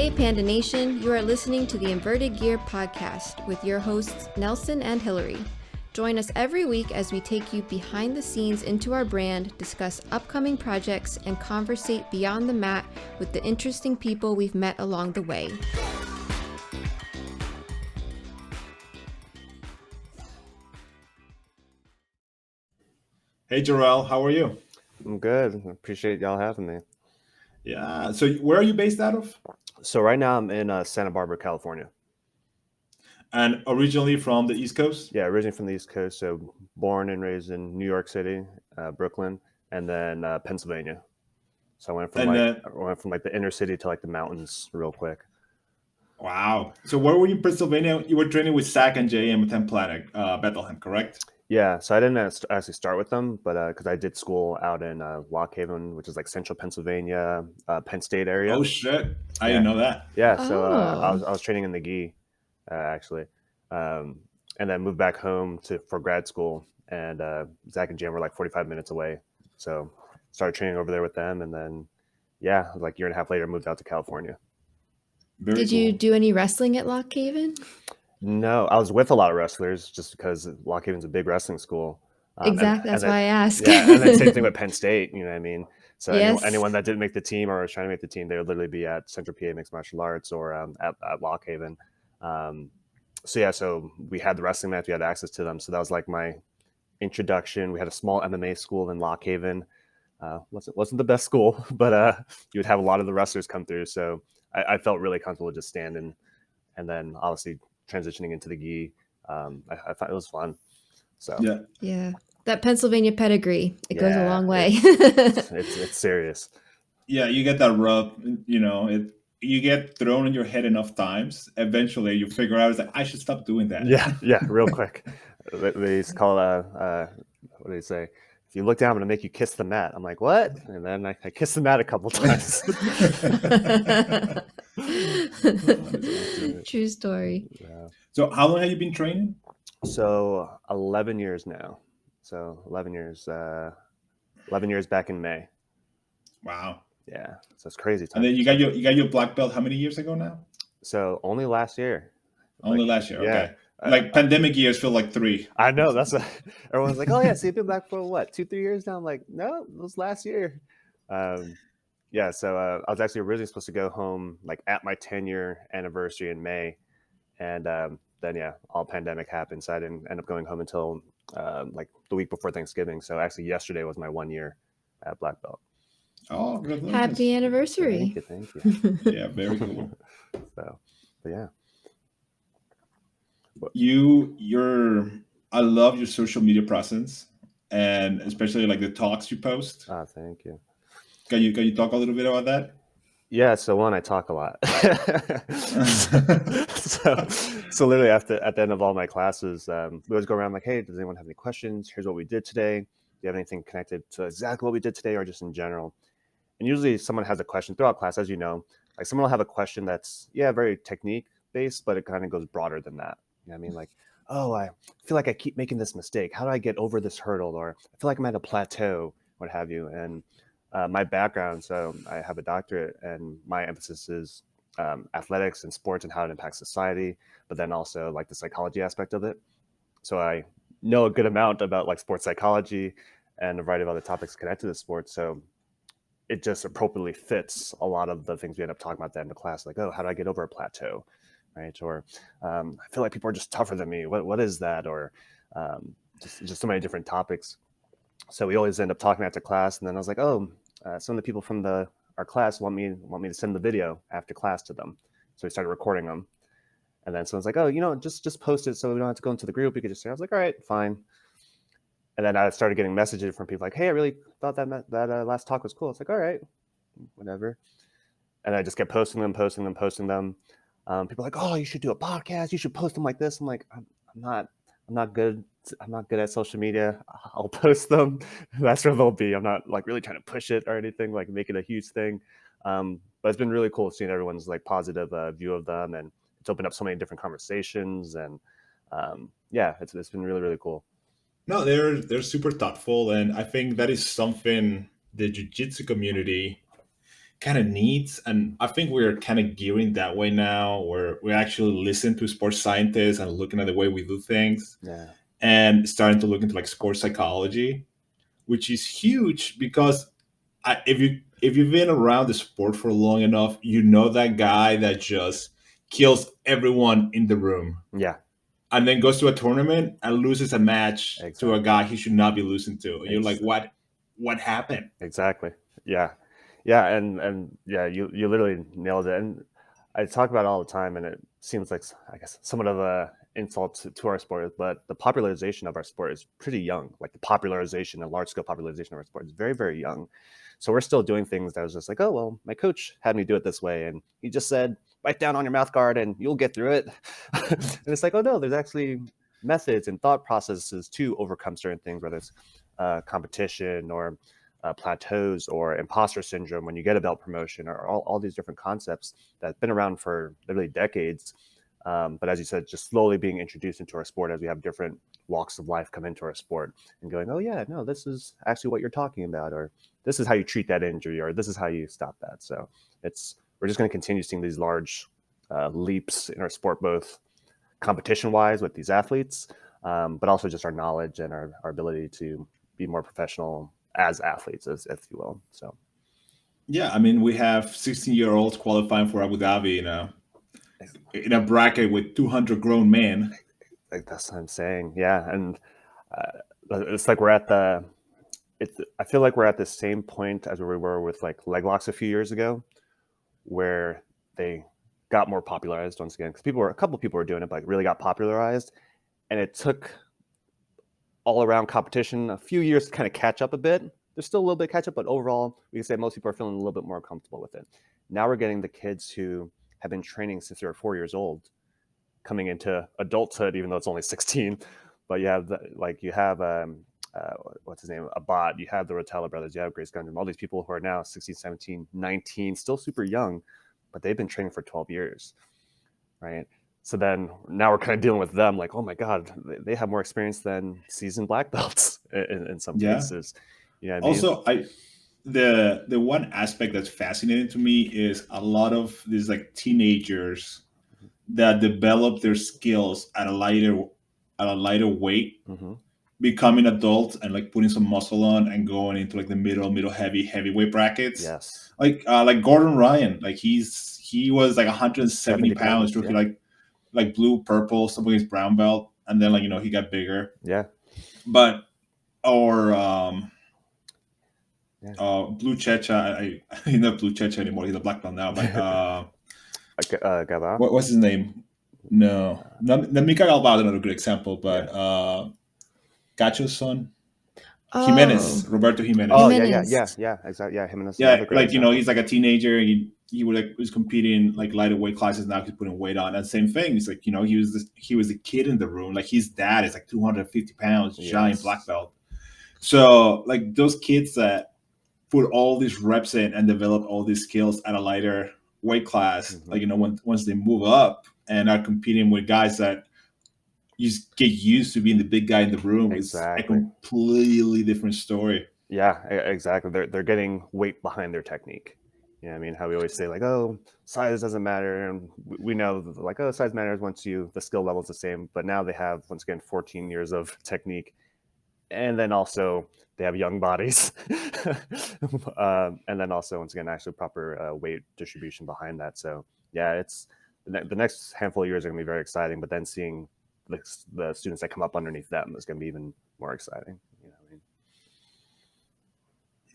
Hey Panda Nation, you are listening to the Inverted Gear podcast with your hosts Nelson and Hillary. Join us every week as we take you behind the scenes into our brand, discuss upcoming projects, and conversate beyond the mat with the interesting people we've met along the way. Hey Jarrell, how are you? I'm good. I appreciate y'all having me. Yeah. So where are you based out of? So right now I'm in Santa Barbara, California. And originally from the East Coast? Yeah, originally from the East Coast. So born and raised in New York City, Brooklyn, and then Pennsylvania. So I went from like the inner city to like the mountains real quick. Wow. So where were you in Pennsylvania? You were training with Zach and Jay and Ten Planet, Bethlehem, correct? Yeah. So I didn't actually start with them, but because I did school out in Lockhaven, which is like central Pennsylvania, Penn State area. Oh shit! I didn't know that. Yeah. So I was training in the gi, actually, and then moved back home for grad school. And Zach and Jim were like 45 minutes away, so started training over there with them. And then, yeah, like a year and a half later, moved out to California. Did you do any wrestling at Lockhaven? No, I was with a lot of wrestlers just because Lockhaven's a big wrestling school. Exactly. That's why I asked. Yeah, and then same thing with Penn State. You know what I mean? So yes. anyone that didn't make the team or was trying to make the team, they would literally be at Central PA Mixed Martial Arts or at Lockhaven. So we had the wrestling match. We had access to them. So that was like my introduction. We had a small MMA school in Lockhaven. Wasn't the best school, but you would have a lot of the wrestlers come through. So I felt really comfortable just standing, and then obviously transitioning into the gi. I thought it was fun. So yeah, that Pennsylvania pedigree, it goes a long way. It's serious. Yeah, you get that rub. You get thrown in your head enough times. Eventually, you figure out, it's like, I should stop doing that. Yeah, real quick. They used to call what do they say? If you look down, I'm going to make you kiss the mat. I'm like, what? And then I kissed the mat a couple times. True story. Yeah. So how long have you been training? So 11 years now. So 11 years. 11 years back in May. Wow. Yeah. So it's crazy time. And then you got your black belt how many years ago now? So only last year. Only last year. Yeah. Okay. Like pandemic years feel like 3. I know, everyone's like, oh yeah, so you've been back for what, 2-3 years now? I'm like, no, it was last year. Yeah, so I was actually originally supposed to go home like at my 10-year anniversary in May, and then all pandemic happened, so I didn't end up going home until like the week before Thanksgiving. So actually yesterday was my 1 year at black belt. Oh, good. Happy anniversary. Thank you. Yeah, very cool. So, but yeah. I love your social media presence, and especially like the talks you post. Oh, thank you. Can you talk a little bit about that? Yeah, so I talk a lot. so literally at the end of all my classes, we always go around like, hey, does anyone have any questions? Here's what we did today. Do you have anything connected to exactly what we did today or just in general? And usually someone has a question throughout class, as you know, like someone will have a question that's, very technique based, but it kind of goes broader than that. You know what I mean? Like, oh, I feel like I keep making this mistake. How do I get over this hurdle? Or I feel like I'm at a plateau, what have you. And my background, so I have a doctorate, and my emphasis is athletics and sports and how it impacts society, but then also like the psychology aspect of it. So I know a good amount about like sports psychology and a variety of other topics connected to sports. So it just appropriately fits a lot of the things we end up talking about at the end of class, like, oh, how do I get over a plateau? Right? Or I feel like people are just tougher than me. What is that? Or just so many different topics. So we always end up talking after class, and then I was like, oh, some of the people from our class want me to send the video after class to them. So we started recording them, and then someone's like, oh, just post it so we don't have to go into the group. You could just say, I was like, all right, fine. And then I started getting messages from people like, hey, I really thought that last talk was cool. It's like, all right, whatever. And I just kept posting them. People are like, oh, you should do a podcast. You should post them like this. I'm like, I'm not good. I'm not good at social media. I'll post them. That's where they'll be. I'm not like really trying to push it or anything, like make it a huge thing. But it's been really cool seeing everyone's like positive view of them, and it's opened up so many different conversations. And it's been really, really cool. No, they're super thoughtful, and I think that is something the jiu-jitsu community kind of needs, and I think we're kind of gearing that way now, where we actually listen to sports scientists and looking at the way we do things, Yeah. and starting to look into like sports psychology, which is huge because if you've been around the sport for long enough, you know that guy that just kills everyone in the room Yeah. and then goes to a tournament and loses a match to Exactly. a guy he should not be losing to. And you're like, Ex- what happened? Exactly. Yeah. Yeah. And yeah, you literally nailed it. And I talk about it all the time, and it seems like, I guess, somewhat of a insult to our sport, but the popularization of our sport is pretty young. Like the popularization and large scale popularization of our sport is very, very young. So we're still doing things that was just like, oh, well, my coach had me do it this way. And he just said, write down on your mouth guard and you'll get through it. And it's like, oh, no, there's actually methods and thought processes to overcome certain things, whether it's competition or plateaus or imposter syndrome when you get a belt promotion, or all these different concepts that have been around for literally decades. But as you said, just slowly being introduced into our sport as we have different walks of life come into our sport and going, oh yeah, no, this is actually what you're talking about, or this is how you treat that injury, or this is how you stop that. So we're just going to continue seeing these large leaps in our sport, both competition wise with these athletes, but also just our knowledge and our ability to be more professional as athletes, as if you will. So Yeah, I mean, we have 16-year-olds qualifying for Abu Dhabi in a bracket with 200 grown men. like that's what I'm saying. Yeah, and it's like we're at the. I feel like we're at the same point as where we were with like leg locks a few years ago, where they got more popularized once again, because a couple of people were doing it, but like really got popularized, and it took all around competition a few years to kind of catch up a bit. There's still a little bit of catch up, but overall, we can say most people are feeling a little bit more comfortable with it. Now we're getting the kids who have been training since they were 4 years old, coming into adulthood, even though it's only 16. But you have what's his name, Abad, you have the Rotella brothers, you have Grace Gundam, all these people who are now 16, 17, 19, still super young, but they've been training for 12 years, right? So then now we're kind of dealing with them like, oh my God, they have more experience than seasoned black belts in some Yeah. cases. You know what I mean? Also, the one aspect that's fascinating to me is a lot of these like teenagers that develop their skills at a lighter weight, becoming adults and like putting some muscle on and going into like the middle heavyweight brackets. Yes. Like Gordon Ryan, like he was like 170 pounds, pounds, yeah. like blue, purple, something against brown belt, and then like he got bigger. Yeah. But Blue Checha, he's not Blue Checha anymore. He's a black belt now. But what's his name? No, Mika Galvao is another good example. But Cacho's son, Jimenez, Roberto Jimenez. Oh Jimenez. yeah, exactly. Yeah, Jimenez. Yeah, like he's like a teenager. He was competing like lighter weight classes. Now he's putting weight on. And same thing. It's like he was the kid in the room. Like his dad is like 250 pounds, giant black belt. So like those kids that put all these reps in and develop all these skills at a lighter weight class, like once they move up and are competing with guys that you just get used to being the big guy in the room, exactly. It's a completely different story. Yeah, exactly. They're getting weight behind their technique. You know what I mean? How we always say like, oh, size doesn't matter, and we know like, oh, size matters once the skill level is the same. But now they have, once again, 14 years of technique, and then also they have young bodies, and then also once again actually proper weight distribution behind that. So yeah, it's the next handful of years are going to be very exciting. But then seeing the students that come up underneath them is going to be even more exciting. You know what I mean?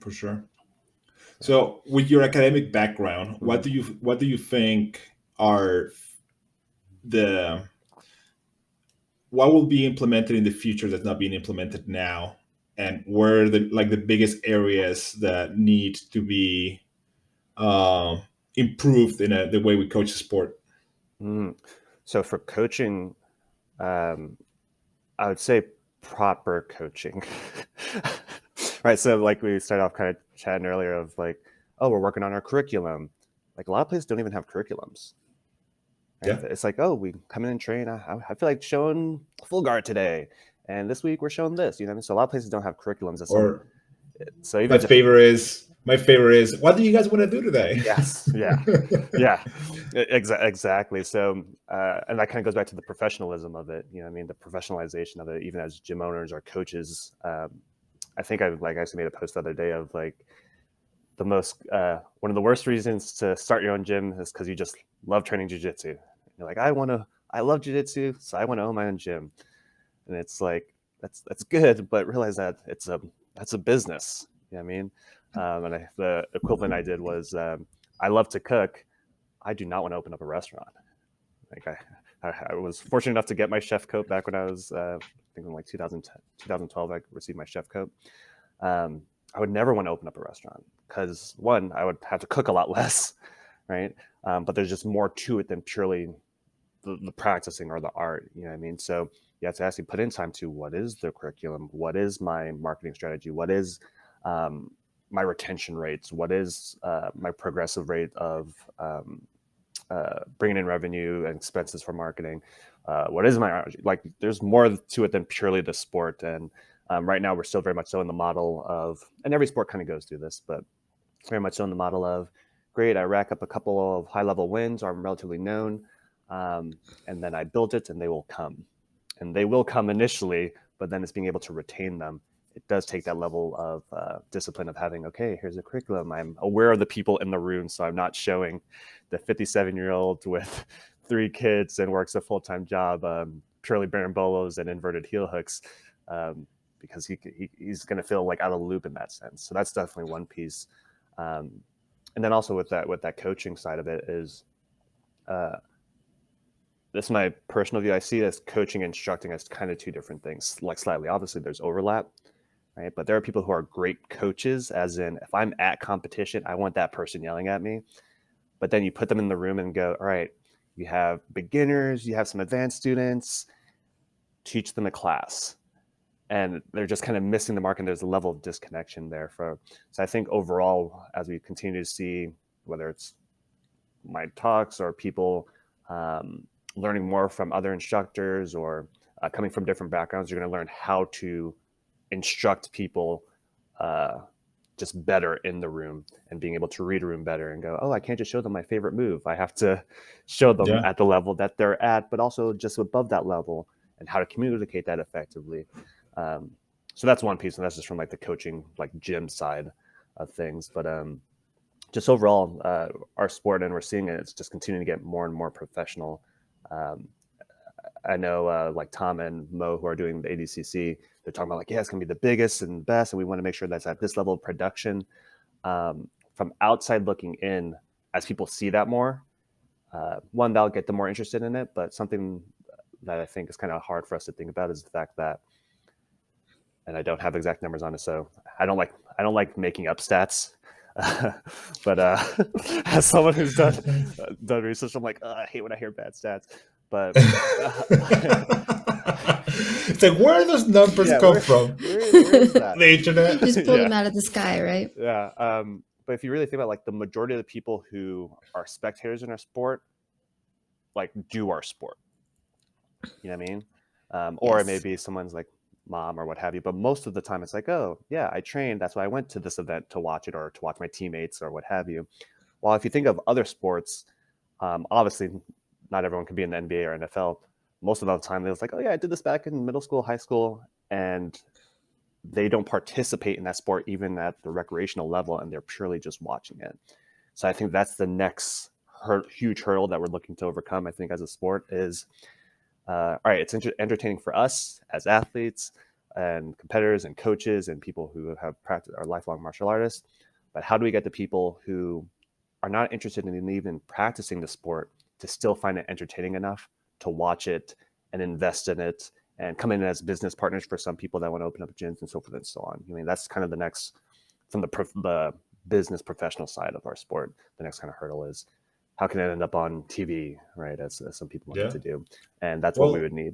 For sure. So with your academic background, what do you think are what will be implemented in the future that's not being implemented now, and where are the biggest areas that need to be improved in the way we coach the sport? So for coaching, I would say proper coaching. Right. So like we started off kind of chatting earlier of like, oh, we're working on our curriculum. Like a lot of places don't even have curriculums. Right? Yeah. It's like, oh, we come in and train. I feel like showing full guard today. And this week we're showing this, you know what I mean? So a lot of places don't have curriculums. My My favorite is, what do you guys want to do today? Yes. Yeah. Yeah. Exactly. So, and that kind of goes back to the professionalism of it. You know, I mean, the professionalization of it, even as gym owners or coaches. I think I actually made a post the other day of like the most one of the worst reasons to start your own gym is because you just love training jiu-jitsu. You're like, I love jiu-jitsu, so I want to own my own gym. And it's like that's good, but realize that that's a business. You know what I mean? And the equivalent I did was I love to cook. I do not want to open up a restaurant. Like I was fortunate enough to get my chef coat back when I was I think in like 2010, 2012 I received my chef coat. I would never want to open up a restaurant because one, I would have to cook a lot less, right? But there's just more to it than purely the practicing or the art. You know what I mean? So you have to actually put in time to what is the curriculum, what is my marketing strategy, what is my retention rates, what is my progressive rate of bringing in revenue and expenses for marketing, what is my, like there's more to it than purely the sport. And right now we're still very much so in the model of, and every sport kind of goes through this, but very much so in the model of, great, I rack up a couple of high level wins, or I'm relatively known, and then I build it and they will come. And they will come initially, but then it's being able to retain them. It does take that level of discipline of having, okay, here's a curriculum. I'm aware of the people in the room, so I'm not showing the 57-year-old with 3 kids and works a full-time job, purely barambolos and inverted heel hooks, because he's going to feel like out of the loop in that sense. So that's definitely one piece. And then also with that coaching side of it is, this is my personal view. I see it as coaching and instructing as kind of 2 different things, like slightly. Obviously, there's overlap, right? But there are people who are great coaches, as in if I'm at competition, I want that person yelling at me. But then you put them in the room and go, all right, you have beginners, you have some advanced students, teach them a class. And they're just kind of missing the mark, and there's a level of disconnection there. So I think overall, as we continue to see, whether it's my talks or people learning more from other instructors or coming from different backgrounds, you're going to learn how to instruct people just better in the room, and being able to read a room better and go, oh, I can't just show them my favorite move. I have to show them at the level that they're at, but also just above that level, and how to communicate that effectively. So that's one piece, and that's just from like the coaching, like gym side of things. But just overall, our sport, and we're seeing it, it's just continuing to get more and more professional. I know like Tom and Mo, who are doing the ADCC, they're talking about like, yeah, it's going to be the biggest and best, and we want to make sure that's at this level of production. From outside looking in, as people see that more, one, that'll get them more interested in it. But something that I think is kind of hard for us to think about is the fact that, and I don't have exact numbers on it, so I don't like making up stats. But as someone who's done research, I'm like, I hate when I hear bad stats. But it's like, where do those numbers come from? Where is that? The internet. Just pull them out of the sky, right? Yeah. But if you really think about like the majority of the people who are spectators in our sport, like do our sport. You know what I mean? Or Yes. it may be someone's like mom or what have you, but most of the time it's like, oh yeah, I trained, that's why I went to this event to watch it, or to watch my teammates or what have you. While if you think of other sports, obviously not everyone can be in the NBA or NFL. Most of the time they was like, oh yeah, I did this back in middle school, high school, and they don't participate in that sport even at the recreational level, and they're purely just watching it. So I think that's the next huge hurdle that we're looking to overcome, I think, as a sport is, all right, it's entertaining for us as athletes and competitors and coaches and people who have practiced, are lifelong martial artists. But how do we get the people who are not interested in even practicing the sport to still find it entertaining enough to watch it and invest in it and come in as business partners for some people that want to open up gyms and so forth and so on? I mean, that's kind of the next, from the business professional side of our sport, the next kind of hurdle is, how can it end up on TV, right? As some people want it to do. And that's what we would need.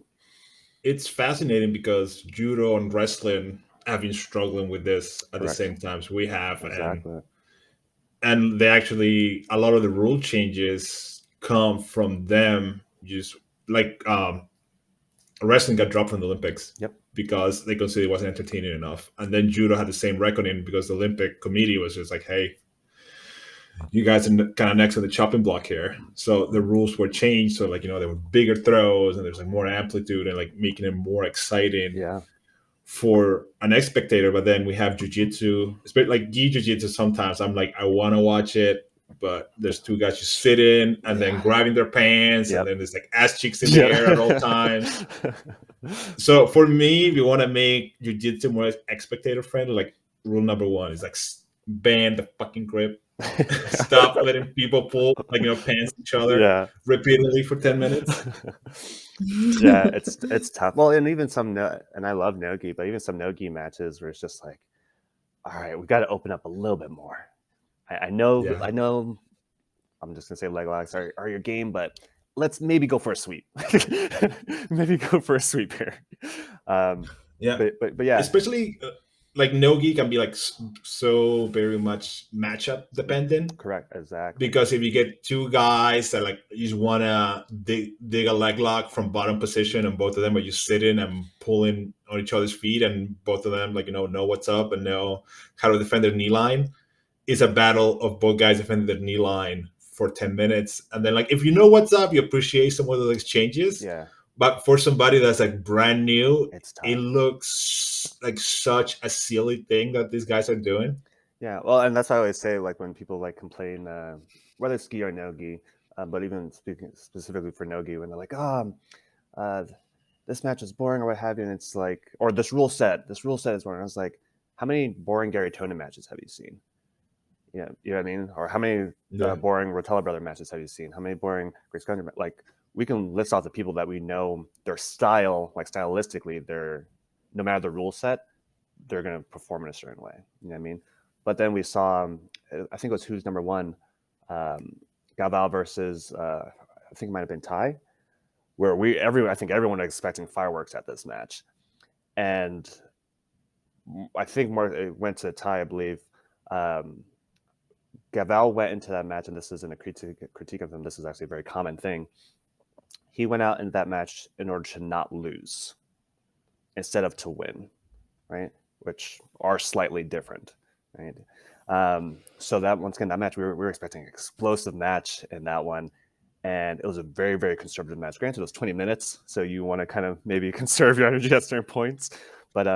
It's fascinating because judo and wrestling have been struggling with this at the same time as we have. Exactly. And they actually, a lot of the rule changes come from them. Just like wrestling got dropped from the Olympics. Yep. Because they considered it wasn't entertaining enough. And then judo had the same reckoning because the Olympic committee was just like, hey, you guys are kind of next to the chopping block here. So the rules were changed. So, like, you know, there were bigger throws and there's like more amplitude and like making it more exciting for an spectator. But then we have jiu-jitsu, especially like gi jiu-jitsu. Sometimes I'm like, I want to watch it, but there's two guys just sitting and then grabbing their pants and then there's like ass cheeks in the air at all times. So for me, we want to make jiu-jitsu more spectator friendly. Like, rule number one is like ban the fucking grip. Stop letting people pull, like, you know, pants each other repeatedly for 10 minutes. Yeah, it's tough. Well, and even some, and I love no-gi, but even some no-gi matches where it's just like, all right, we got to open up a little bit more. I know, I'm just gonna say leg locks are your game, but let's maybe go for a sweep. Maybe go for a sweep here. But yeah, especially like no-gi can be like so very much matchup dependent. Correct, exactly. Because if you get two guys that like you just wanna dig a leg lock from bottom position, and both of them are just sitting and pulling on each other's feet, and both of them like, you know what's up and know how to defend their knee line, is a battle of both guys defending their knee line for 10 minutes. And then, like, if you know what's up, you appreciate some of those exchanges. Yeah. But for somebody that's like brand new, it's tough. It looks like such a silly thing that these guys are doing. Yeah. Well, and that's why I always say, like, when people like complain, whether it's gi or no gi, but even speaking specifically for no gi, when they're like, this match is boring or what have you, and it's like, or this rule set is boring. I was like, how many boring Gary Tonin matches have you seen? Yeah, you know what I mean? Or how many boring Rotella brother matches have you seen? How many boring Grace Gunder? Like, we can list off the people that we know their style, like stylistically, they're, no matter the rule set, they're going to perform in a certain way. You know what I mean? But then we saw, I think it was who's number one, Galval versus, I think it might have been Tai, where I think everyone was expecting fireworks at this match. And I think it went to Tai, I believe. Galval went into that match, and this isn't a critique of him. This is actually a very common thing. He went out in that match in order to not lose instead of to win, right? Which are slightly different, right? So that, once again, that match, we were expecting an explosive match in that one. And it was a very, very conservative match. Granted, it was 20 minutes, so you want to kind of maybe conserve your energy at certain points. But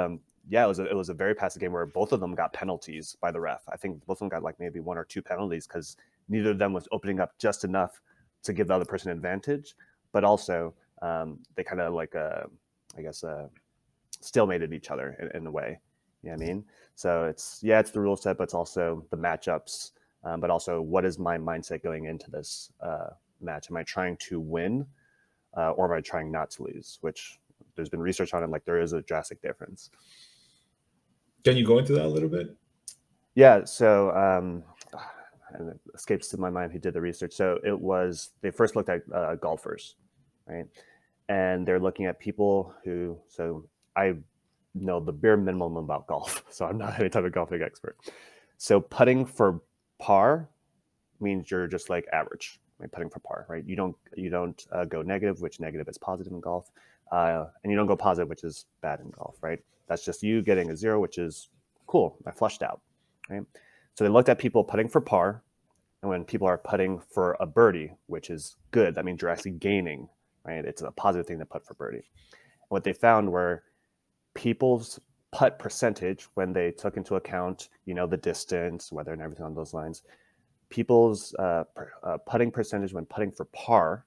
yeah, it was a very passive game where both of them got penalties by the ref. I think both of them got like maybe one or two penalties because neither of them was opening up just enough to give the other person an advantage. But also, they kind of like, I guess, stalemated each other in a way. You know what I mean? So it's the rule set, but it's also the matchups. But also, what is my mindset going into this match? Am I trying to win or am I trying not to lose? Which there's been research on it, like there is a drastic difference. Can you go into that a little bit? Yeah, so and it escapes to my mind who did the research. So they first looked at golfers, right? And they're looking at people who, so I know the bare minimum about golf, so I'm not any type of golfing expert. So putting for par means you're just like average, right? Putting for par, right? You don't go negative, which negative is positive in golf, and you don't go positive, which is bad in golf, right? That's just you getting a zero, which is cool. I flushed out, right? So they looked at people putting for par, and when people are putting for a birdie, which is good, that means you're actually gaining, right? It's a positive thing to putt for birdie. And what they found were people's putt percentage, when they took into account, the distance, weather, and everything on those lines, people's putting percentage when putting for par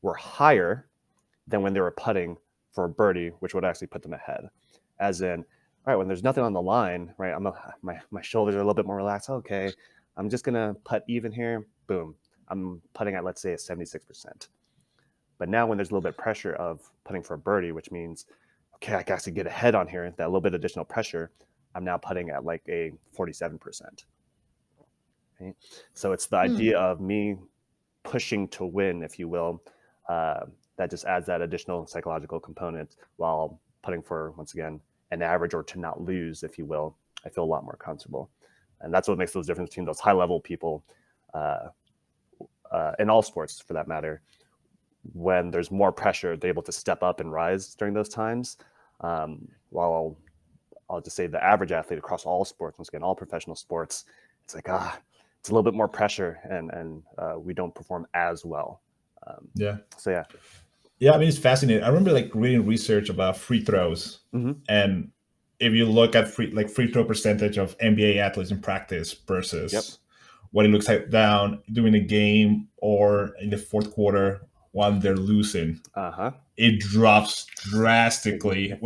were higher than when they were putting for a birdie, which would actually put them ahead. As in, all right, when there's nothing on the line, right, my shoulders are a little bit more relaxed. Okay, I'm just going to putt even here. Boom. I'm putting at, let's say, a 76%. But now when there's a little bit of pressure of putting for a birdie, which means, okay, I can actually get ahead on here, that little bit of additional pressure, I'm now putting at like a 47%. Okay? So it's the idea of me pushing to win, if you will, that just adds that additional psychological component while putting for, once again, an average or to not lose, if you will. I feel a lot more comfortable. And that's what makes those difference between those high-level people in all sports, for that matter, when there's more pressure, they're able to step up and rise during those times. While I'll just say the average athlete across all sports, once again, all professional sports, it's like, it's a little bit more pressure, and we don't perform as well. So yeah. Yeah, I mean, it's fascinating. I remember like reading research about free throws, and if you look at free throw percentage of NBA athletes in practice versus what it looks like down during a game or in the fourth quarter while they're losing, it drops drastically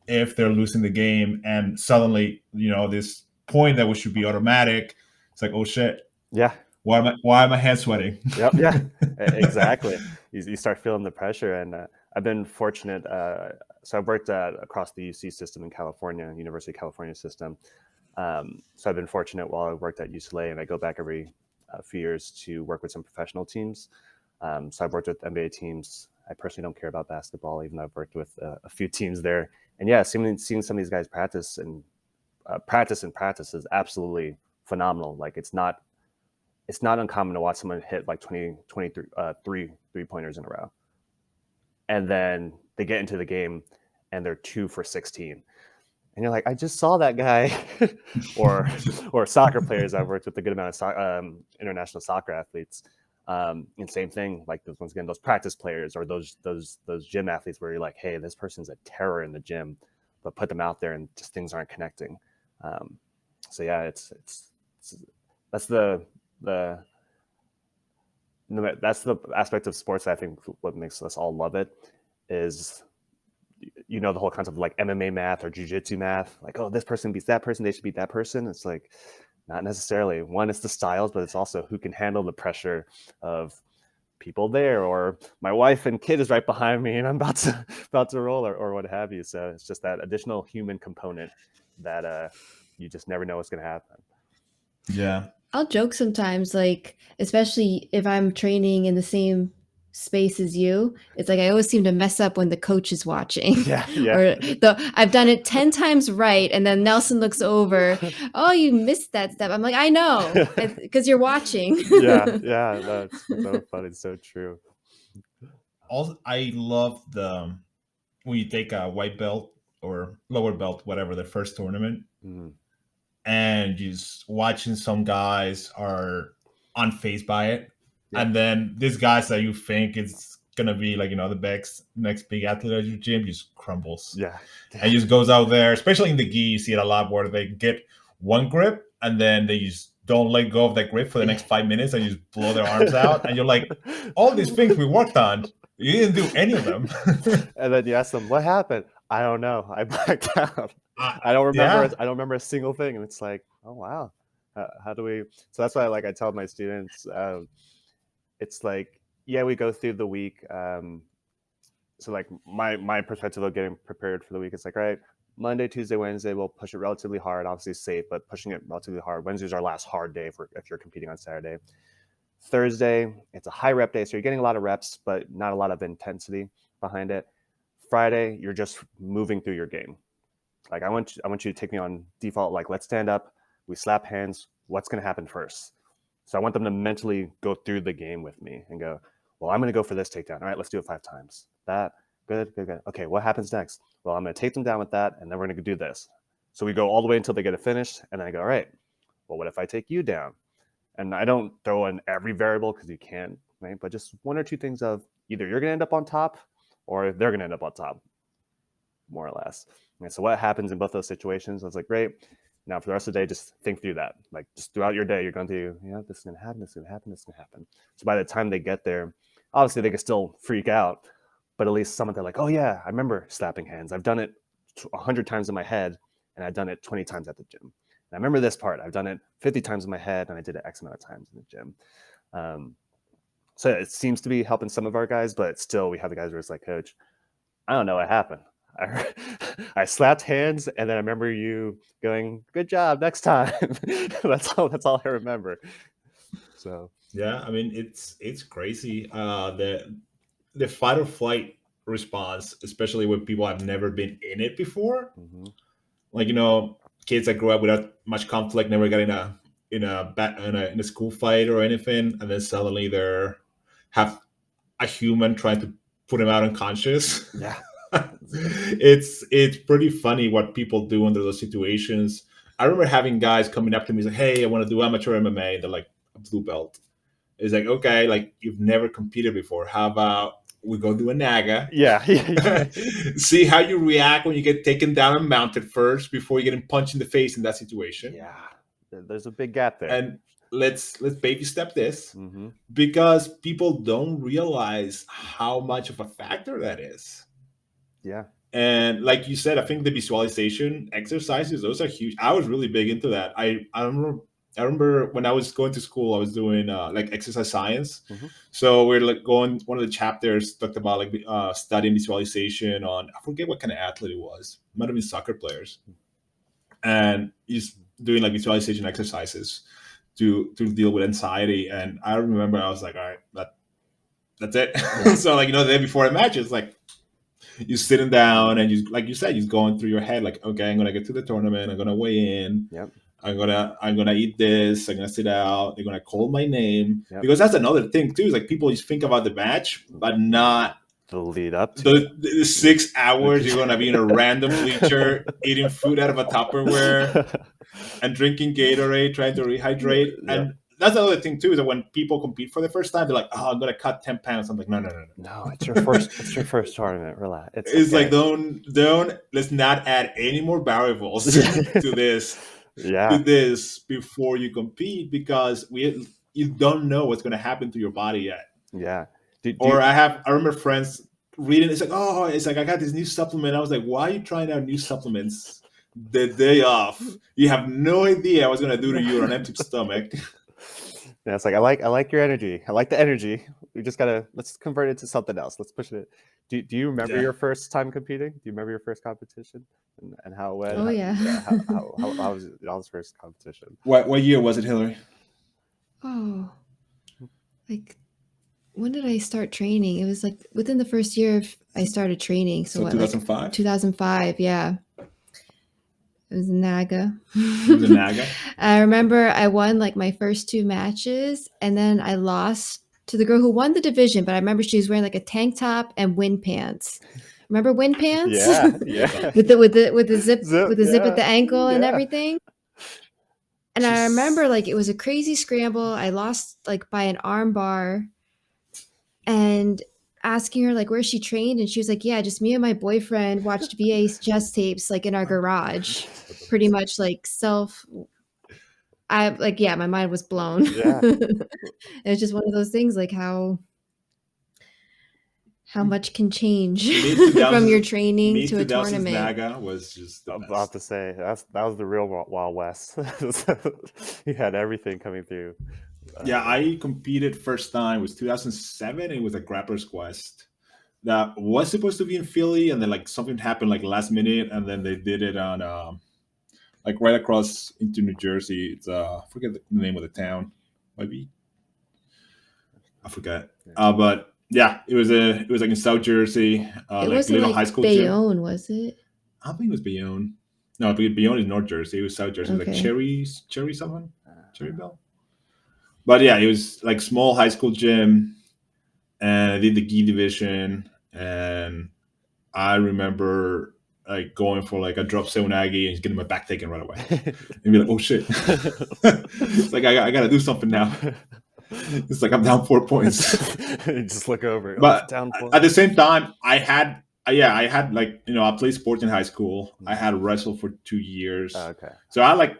if they're losing the game, and suddenly, this point that should be automatic, it's like, oh shit. Yeah. Why am I hand sweating? Yep. Yeah, exactly. You start feeling the pressure, and I've been fortunate. So I've worked across the UC system in California, University of California system. So I've been fortunate while I worked at UCLA, and I go back every few years to work with some professional teams. So I've worked with NBA teams. I personally don't care about basketball, even though I've worked with a few teams there. And yeah, seeing some of these guys practice is absolutely phenomenal. Like it's not uncommon to watch someone hit like 23 3-pointers in a row. And then they get into the game and they're 2 for 16. And you're like, I just saw that guy. or soccer players. I've worked with a good amount of international soccer athletes. And same thing, like once again, those practice players or those gym athletes where you're like, hey, this person's a terror in the gym, but put them out there and just things aren't connecting. So yeah, that's the aspect of sports that I think what makes us all love it is, the whole concept of like MMA math or jiu-jitsu math, like, oh, this person beats that person, they should beat that person. It's like, not necessarily. One, it's the styles, but it's also who can handle the pressure of people there, or my wife and kid is right behind me and I'm about to roll or what have you. So it's just that additional human component that you just never know what's going to happen. Yeah. I'll joke sometimes, like, especially if I'm training in the same space as you, it's like I always seem to mess up when the coach is watching. Yeah. Or I've done it 10 times right, and then Nelson looks over, oh, you missed that step. I'm like, I know, because you're watching. yeah, that's so funny. It's so true. Also, I love when you take a white belt or lower belt, whatever, the first tournament, and just watching some guys are unfazed by it. Yeah. And then these guys that you think it's going to be like, the next big athlete at your gym just crumbles. Yeah. And just goes out there, especially in the gi, you see it a lot where they get one grip and then they just don't let go of that grip for the next 5 minutes and just blow their arms out. And you're like, all these things we worked on, you didn't do any of them. And then you ask them, what happened? I don't know. I blacked out. I don't remember. Yeah. I don't remember a single thing. And it's like, oh, wow. How do we? So that's why I tell my students, it's like, yeah, we go through the week. So like my perspective of getting prepared for the week is like, all right, Monday, Tuesday, Wednesday, we'll push it relatively hard, obviously safe, but pushing it relatively hard. Wednesday's our last hard day if you're competing on Saturday. Thursday, it's a high rep day, so you're getting a lot of reps, but not a lot of intensity behind it. Friday, you're just moving through your game. Like I want you to take me on default, like let's stand up, we slap hands, what's going to happen first? So I want them to mentally go through the game with me and go, well, I'm going to go for this takedown. All right, let's do it 5 times. That, good. Okay, what happens next? Well, I'm going to take them down with that, and then we're going to do this. So we go all the way until they get it finished, and then I go, all right, well, what if I take you down? And I don't throw in every variable because you can't, right? But just 1 or 2 things of either you're going to end up on top or they're going to end up on top, more or less. And so what happens in both those situations? I was like, great. Now for the rest of the day, just think through that. Like just throughout your day, you're going to, this is going to happen, this is going to happen, this is going to happen. So by the time they get there, obviously they can still freak out, but at least they're like, oh yeah, I remember slapping hands. I've done it 100 times in my head and I've done it 20 times at the gym. And I remember this part. I've done it 50 times in my head and I did it X amount of times in the gym. So it seems to be helping some of our guys, but still we have the guys where it's like, coach, I don't know what happened. I slapped hands and then I remember you going, good job, next time. That's all I remember. So yeah, I mean it's crazy. The fight or flight response, especially when people have never been in it before. Mm-hmm. Like, kids that grew up without much conflict, never got in a school fight or anything, and then suddenly have a human trying to put him out unconscious. Yeah. It's pretty funny what people do under those situations. I remember having guys coming up to me and say, "Hey, I want to do amateur MMA." They're like, "A blue belt." It's like, okay, like you've never competed before. How about we go do a naga? Yeah. See how you react when you get taken down and mounted first before you get punched in the face in that situation. Yeah. There's a big gap there. And let's baby step this, because people don't realize how much of a factor that is. Yeah. And like you said, I think the visualization exercises, those are huge. I was really big into that. I remember when I was going to school, I was doing like exercise science. So we're like going, one of the chapters talked about like studying visualization on, I forget what kind of athlete it was. It might have been soccer players. And he's doing like visualization exercises to deal with anxiety. And I remember I was like, all right, that's it. Yeah. So like, the day before a match, it's like, you're sitting down and you, like you said, you're going through your head like, okay, I'm gonna get to the tournament, I'm gonna weigh in, I'm gonna eat this, I'm gonna sit out, they're gonna call my name. Because that's another thing too, is like people just think about the match, but not the lead up to the 6 hours you're gonna be in a random bleacher eating food out of a Tupperware and drinking Gatorade, trying to rehydrate. And that's another thing too, is that when people compete for the first time, they're like, "Oh, I'm gonna cut 10 pounds." I'm like, no. No, it's your first tournament. Relax. It's okay. Like don't let's not add any more variables to this. To this before you compete, because you don't know what's gonna happen to your body yet. Yeah. I remember friends reading, it's like I got this new supplement. I was like, why are you trying out new supplements the day off? You have no idea what's gonna do to you on an empty stomach. Yeah, it's like I like your energy. I like the energy. We just let's convert it to something else. Let's push it. Do you remember your first time competing? Do you remember your first competition and how it went? Oh yeah. How was y'all's first competition? What year was it, Hillary? Oh, like when did I start training? It was like within the first year I started training. So 2005? Like 2005, yeah. It was Naga. I remember I won like my first 2 matches, and then I lost to the girl who won the division. But I remember she was wearing like a tank top and wind pants. Remember wind pants? Yeah. with the zip at the ankle and everything. And I remember like it was a crazy scramble. I lost like by an arm bar, and asking her like where she trained, and she was like, yeah, just me and my boyfriend watched VA chess tapes like in our garage, pretty much like my mind was blown. It's just one of those things, like how much can change from your training to a tournament. Naga was just I'm about to say that was the real Wild West. You had everything coming through. Yeah, I competed first time was 2007. It was a Grappler's Quest that was supposed to be in Philly, and then like something happened like last minute, and then they did it on like right across into New Jersey. It's I forget the name of the town. Maybe I forget. But yeah, it was like in South Jersey. It like wasn't little like high school Bayonne, gym. Was it? I think it was Bayonne. No, Bayonne is North Jersey. It was South Jersey. Okay. Like Cherry Bell. But yeah, it was like small high school gym, and I did the gi division. And I remember like going for like a drop seunagi and getting my back taken right away, and be like, "Oh shit!" It's like I gotta do something now. It's like I'm down 4 points. You just look over. But down 4. At the same time, I had like I played sports in high school. I had wrestled for 2 years. Okay. So I like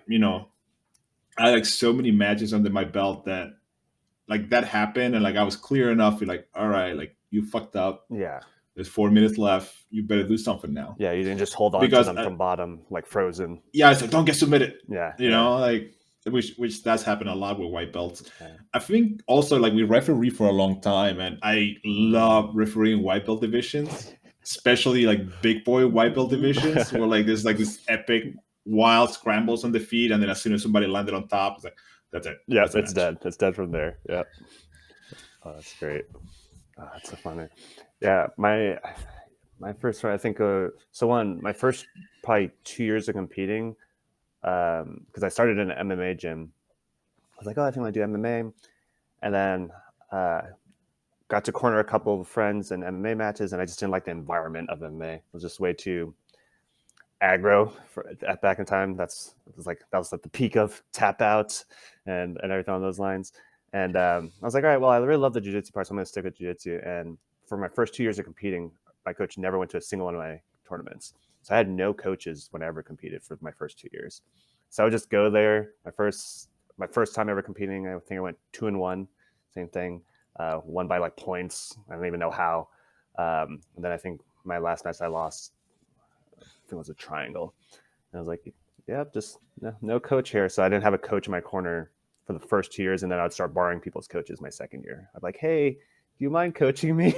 I had like so many matches under my belt that like that happened, and like I was clear enough to like, all right, like you fucked up. Yeah. There's 4 minutes left. You better do something now. Yeah, you didn't just hold on to them from bottom, like frozen. Yeah, it's like don't get submitted. Yeah. You know, like which that's happened a lot with white belts. Okay. I think also like we referee for a long time, and I love refereeing white belt divisions, especially like big boy white belt divisions, where like there's like this epic wild scrambles on the feet, and then as soon as somebody landed on top, it's like that's it. Yeah, it's dead. It's dead from there. Yeah. Oh, that's great. Oh, that's so funny. Yeah, my first one, I think. My first probably 2 years of competing, because I started in an MMA gym. I was like, oh, I think I do MMA, and then got to corner a couple of friends in MMA matches, and I just didn't like the environment of MMA. It was just way too aggro back in time. That was like the peak of tap outs and everything on those lines. And I was like, all right, well, I really love the jiu-jitsu part, so I'm going to stick with jiu-jitsu. And for my first 2 years of competing, my coach never went to a single one of my tournaments. So I had no coaches when I ever competed for my first 2 years. So I would just go there. My first time ever competing, I think I went 2-1, same thing. Won by like points. I don't even know how. And then I think my last match I lost, I think it was a triangle. And I was like, yep, just no coach here. So I didn't have a coach in my corner for the first 2 years. And then I'd start borrowing people's coaches my second year. I'd like, hey, do you mind coaching me?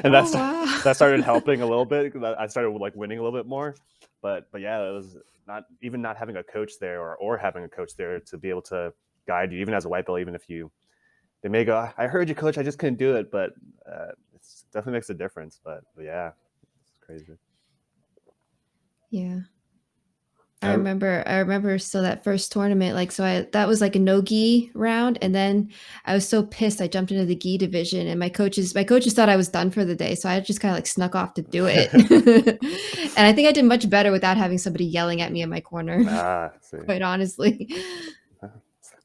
And that started helping a little bit because I started like winning a little bit more. But yeah, it was not having a coach there or having a coach there to be able to guide you, even as a white belt, even if they may go, I heard you, coach, I just couldn't do it. But it definitely makes a difference. But yeah, it's crazy. Yeah. I remember still that first tournament, like, so that was like a no gi round. And then I was so pissed. I jumped into the gi division and my coaches thought I was done for the day. So I just kind of like snuck off to do it. And I think I did much better without having somebody yelling at me in my corner. Quite honestly.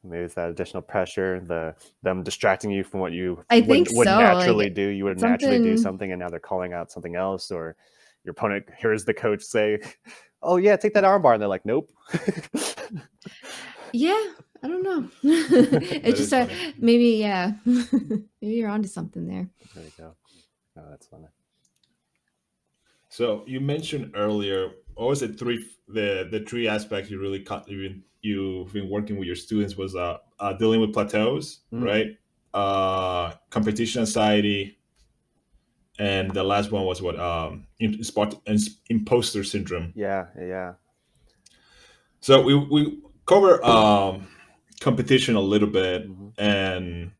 Maybe it's that additional pressure, them distracting you from what you would so. naturally do. You would naturally do something, and now they're calling out something else, or your opponent hears the coach say, "Oh yeah, take that armbar," and they're like, "Nope." Yeah, I don't know. It's just maybe you're onto something there. There you go. Oh, that's funny. So you mentioned earlier, what was it? The three aspects you really you've been working with your students was dealing with plateaus, right? Competition anxiety, and the last one was what? Imposter syndrome. Yeah. So we cover competition a little bit, and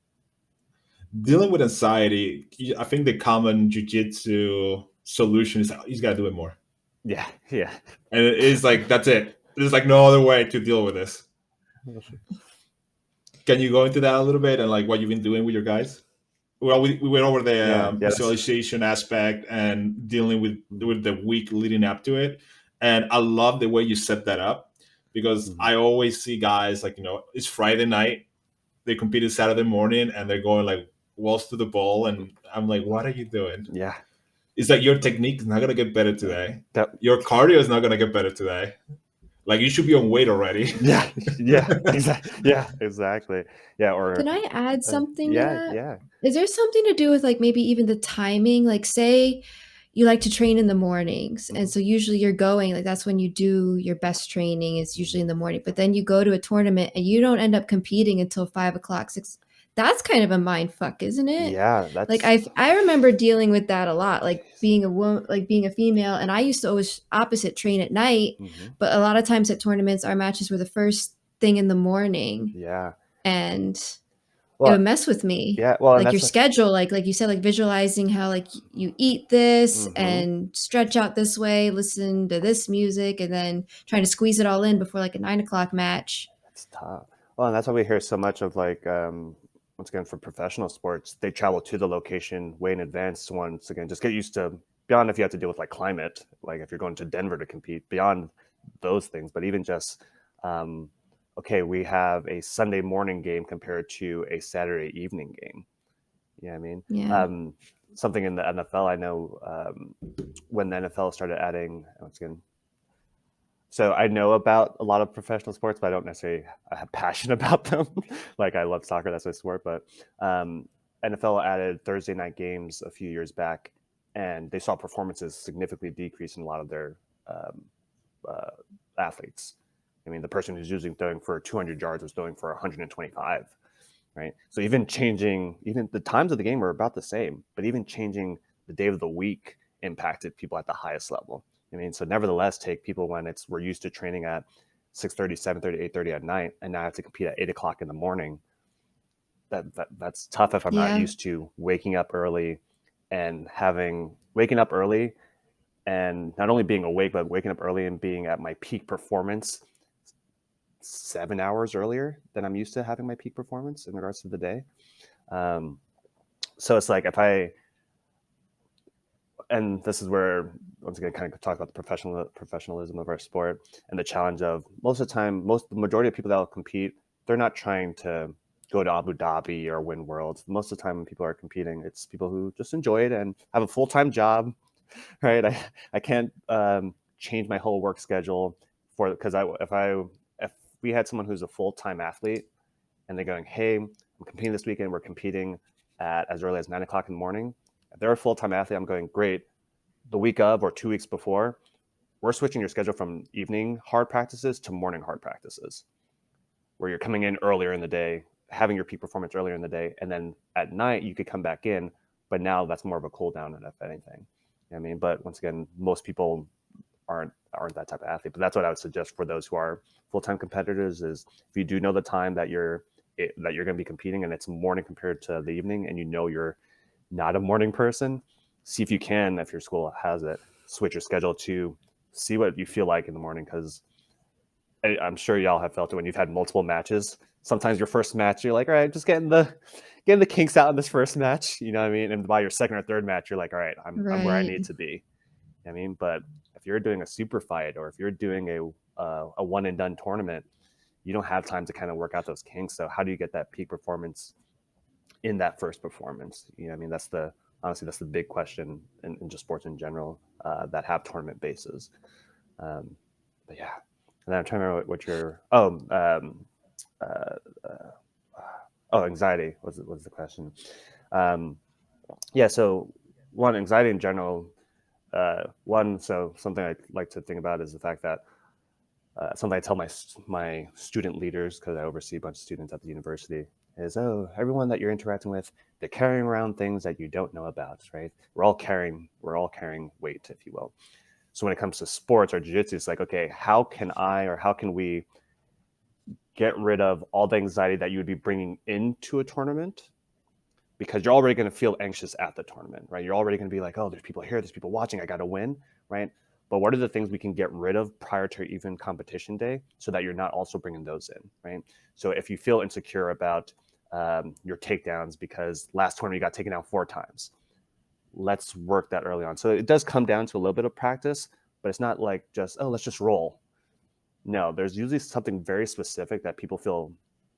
dealing with anxiety. I think the common jiu-jitsu solution is he's got to do it more. Yeah. And it's like, that's it. There's like no other way to deal with this. Can you go into that a little bit and like what you've been doing with your guys? Well, we went over the visualization aspect and dealing with the week leading up to it. And I love the way you set that up because I always see guys like, it's Friday night. They competed Saturday morning and they're going like walls to the ball. And I'm like, what are you doing? Yeah. It's like your technique is not going to get better today. Your cardio is not going to get better today. Like you should be on weight already. Yeah, exactly. Yeah, or can I add something? Yeah. Is there something to do with like maybe even the timing? Like say you like to train in the mornings, and so usually you're going like that's when you do your best training. It's usually in the morning, but then you go to a tournament and you don't end up competing until 5 o'clock, 6. That's kind of a mind fuck, isn't it? Yeah, that's like I remember dealing with that a lot, like being a woman, like being a female, and I used to always opposite train at night, but a lot of times at tournaments, our matches were the first thing in the morning. Yeah, and it would mess with me. Yeah, well, like your schedule, like you said, like visualizing how like you eat this and stretch out this way, listen to this music, and then trying to squeeze it all in before like a 9 o'clock match. That's tough. Well, and that's why we hear so much of like once again for professional sports, they travel to the location way in advance. Once again, just get used to beyond if you have to deal with like climate, like if you're going to Denver to compete, beyond those things, but even just okay, we have a Sunday morning game compared to a Saturday evening game. You know what I mean? Yeah. Something in the NFL, I know when the NFL started adding, once again, so I know about a lot of professional sports, but I don't necessarily have passion about them. Like I love soccer, that's my sport, but NFL added Thursday night games a few years back, and they saw performances significantly decrease in a lot of their athletes. I mean, the person who's usually throwing for 200 yards was throwing for 125, right? So even the times of the game were about the same, but even changing the day of the week impacted people at the highest level. I mean, so nevertheless, take people when we're used to training at 6:30, 7:30, 8:30 at night, and now I have to compete at 8 o'clock in the morning. That's tough if I'm not used to waking up early and not only being awake, but waking up early and being at my peak performance 7 hours earlier than I'm used to having my peak performance in regards to the day. So it's like and this is where, once again, kind of talk about the professionalism of our sport and the challenge of most of the time, the majority of people that will compete, they're not trying to go to Abu Dhabi or win worlds. Most of the time when people are competing, it's people who just enjoy it and have a full-time job, right? I can't change my whole work schedule because if we had someone who's a full-time athlete and they're going, hey, I'm competing this weekend, we're competing at as early as 9 o'clock in the morning. If they're a full-time athlete, I'm going, great. The week of or 2 weeks before, we're switching your schedule from evening hard practices to morning hard practices, where you're coming in earlier in the day, having your peak performance earlier in the day, and then at night you could come back in, but now that's more of a cool down, if anything. You know what I mean? But once again, most people aren't that type of athlete. But that's what I would suggest for those who are full-time competitors is if you do know the time that you're going to be competing and it's morning compared to the evening, and you know you're not a morning person, see if you can, if your school has it, switch your schedule to see what you feel like in the morning. Because I'm sure y'all have felt it when you've had multiple matches. Sometimes your first match, you're like, all right, just getting the kinks out in this first match, you know what I mean? And by your second or third match, you're like, all right, I'm where I need to be. You know what I mean? But if you're doing a super fight or if you're doing a one and done tournament, you don't have time to kind of work out those kinks. So how do you get that peak performance in that first performance? You know what I mean? That's the big question in just sports in general that have tournament bases. But yeah. And then I'm trying to remember what your anxiety was the question. Yeah, so one, anxiety in general. So something I like to think about is the fact that something I tell my student leaders, because I oversee a bunch of students at the university, is, everyone that you're interacting with, they're carrying around things that you don't know about, right? We're all carrying weight, if you will. So when it comes to sports or jiu-jitsu, it's like, okay, how can we get rid of all the anxiety that you would be bringing into a tournament? Because you're already going to feel anxious at the tournament, right? You're already going to be like, oh, there's people here, there's people watching, I got to win, right? But what are the things we can get rid of prior to even competition day so that you're not also bringing those in, right? So if you feel insecure about your takedowns because last tournament you got taken down 4 times, let's work that early on. So it does come down to a little bit of practice, but it's not like just, oh, let's just roll. No, there's usually something very specific that people feel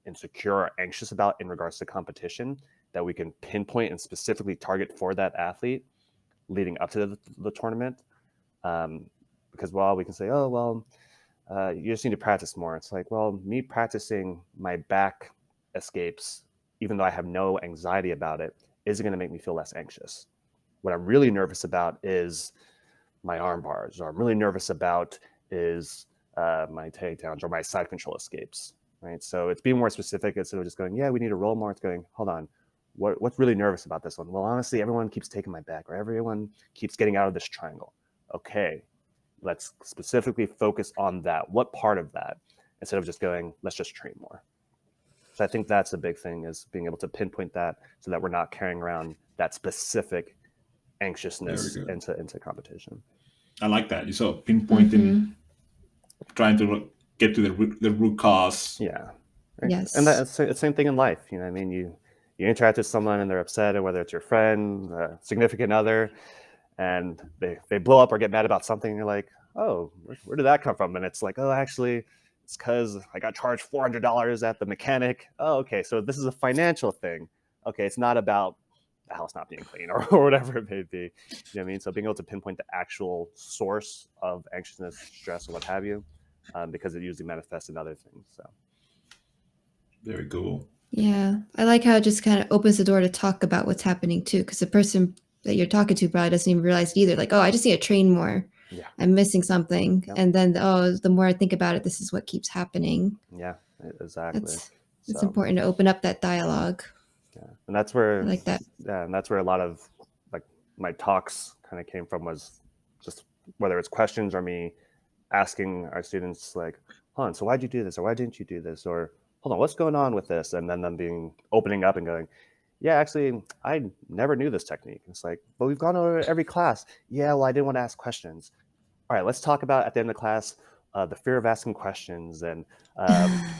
insecure or anxious about in regards to competition that we can pinpoint and specifically target for that athlete leading up to the tournament. Because while we can say, oh, well, you just need to practice more. It's like, well, me practicing my back escapes, even though I have no anxiety about it, isn't going to make me feel less anxious. What I'm really nervous about is my arm bars, or I'm really nervous about is my takedowns or my side control escapes, right? So it's being more specific instead of just going, yeah, we need to roll more. It's going, hold on, what's really nervous about this one? Well, honestly, everyone keeps taking my back, or everyone keeps getting out of this triangle. Okay, let's specifically focus on that. What part of that? Instead of just going, let's just train more. So I think that's a big thing, is being able to pinpoint that so that we're not carrying around that specific anxiousness into competition. I like that. So pinpointing, trying to get to the root cause. Yeah. Right? Yes. And that's the same thing in life. You know what I mean? You interact with someone and they're upset, and whether it's your friend, significant other, and they blow up or get mad about something, and you're like, oh, where did that come from? And it's like, oh, actually, it's because I got charged $400 at the mechanic. Oh, okay, so this is a financial thing. Okay, it's not about the house not being clean or whatever it may be. You know what I mean? So being able to pinpoint the actual source of anxiousness, stress, or what have you, because it usually manifests in other things. So very cool. Yeah, I like how it just kind of opens the door to talk about what's happening too, because the person that you're talking to probably doesn't even realize either. Like, oh, I just need to train more. Yeah, I'm missing something, yeah. And then the more I think about it, this is what keeps happening. Yeah, exactly. It's important to open up that dialogue. Yeah, and that's where I like that. Yeah, and that's where a lot of like my talks kind of came from, was just whether it's questions or me asking our students like, "Hon, so why'd you do this, or why didn't you do this, or hold on, what's going on with this?" And then them opening up and going, "Yeah, actually, I never knew this technique." It's like, "But we've gone over every class." "Yeah, well, I didn't want to ask questions." All right, let's talk about at the end of the class the fear of asking questions and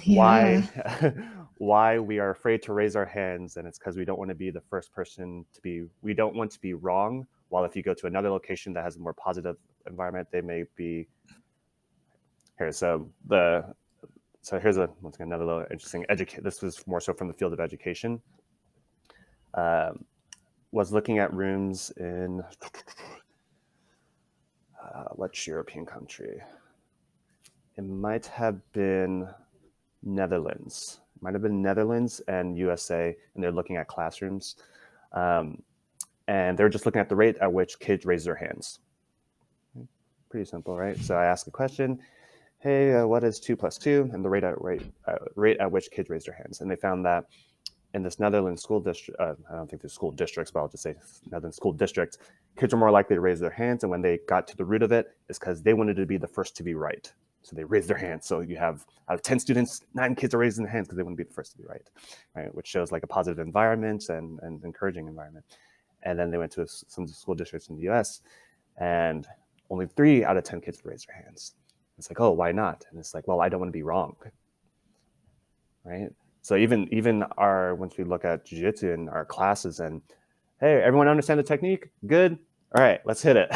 why why we are afraid to raise our hands, and it's because we don't want to be the first person to be. We don't want to be wrong. While if you go to another location that has a more positive environment, they may be here. So here's once again another little interesting This was more so from the field of education. Was looking at rooms in which European country? It might have been Netherlands. It might have been Netherlands and USA, and they're looking at classrooms. And they're just looking at the rate at which kids raise their hands. Pretty simple, right? So I ask a question, hey, what is 2 + 2? And the rate at which kids raise their hands. And they found that in this Netherlands school district, I don't think there's school districts, but I'll just say Netherlands school districts, kids are more likely to raise their hands. And when they got to the root of it, it's because they wanted to be the first to be right. So they raised their hands. So you have, out of 10 students, 9 kids are raising their hands because they want to be the first to be right? Which shows like a positive environment and encouraging environment. And then they went to some school districts in the US, and only 3 out of 10 kids raised their hands. It's like, oh, why not? And it's like, well, I don't want to be wrong, right? So even once we look at jiu-jitsu in our classes and, hey, everyone understand the technique? Good. All right, let's hit it.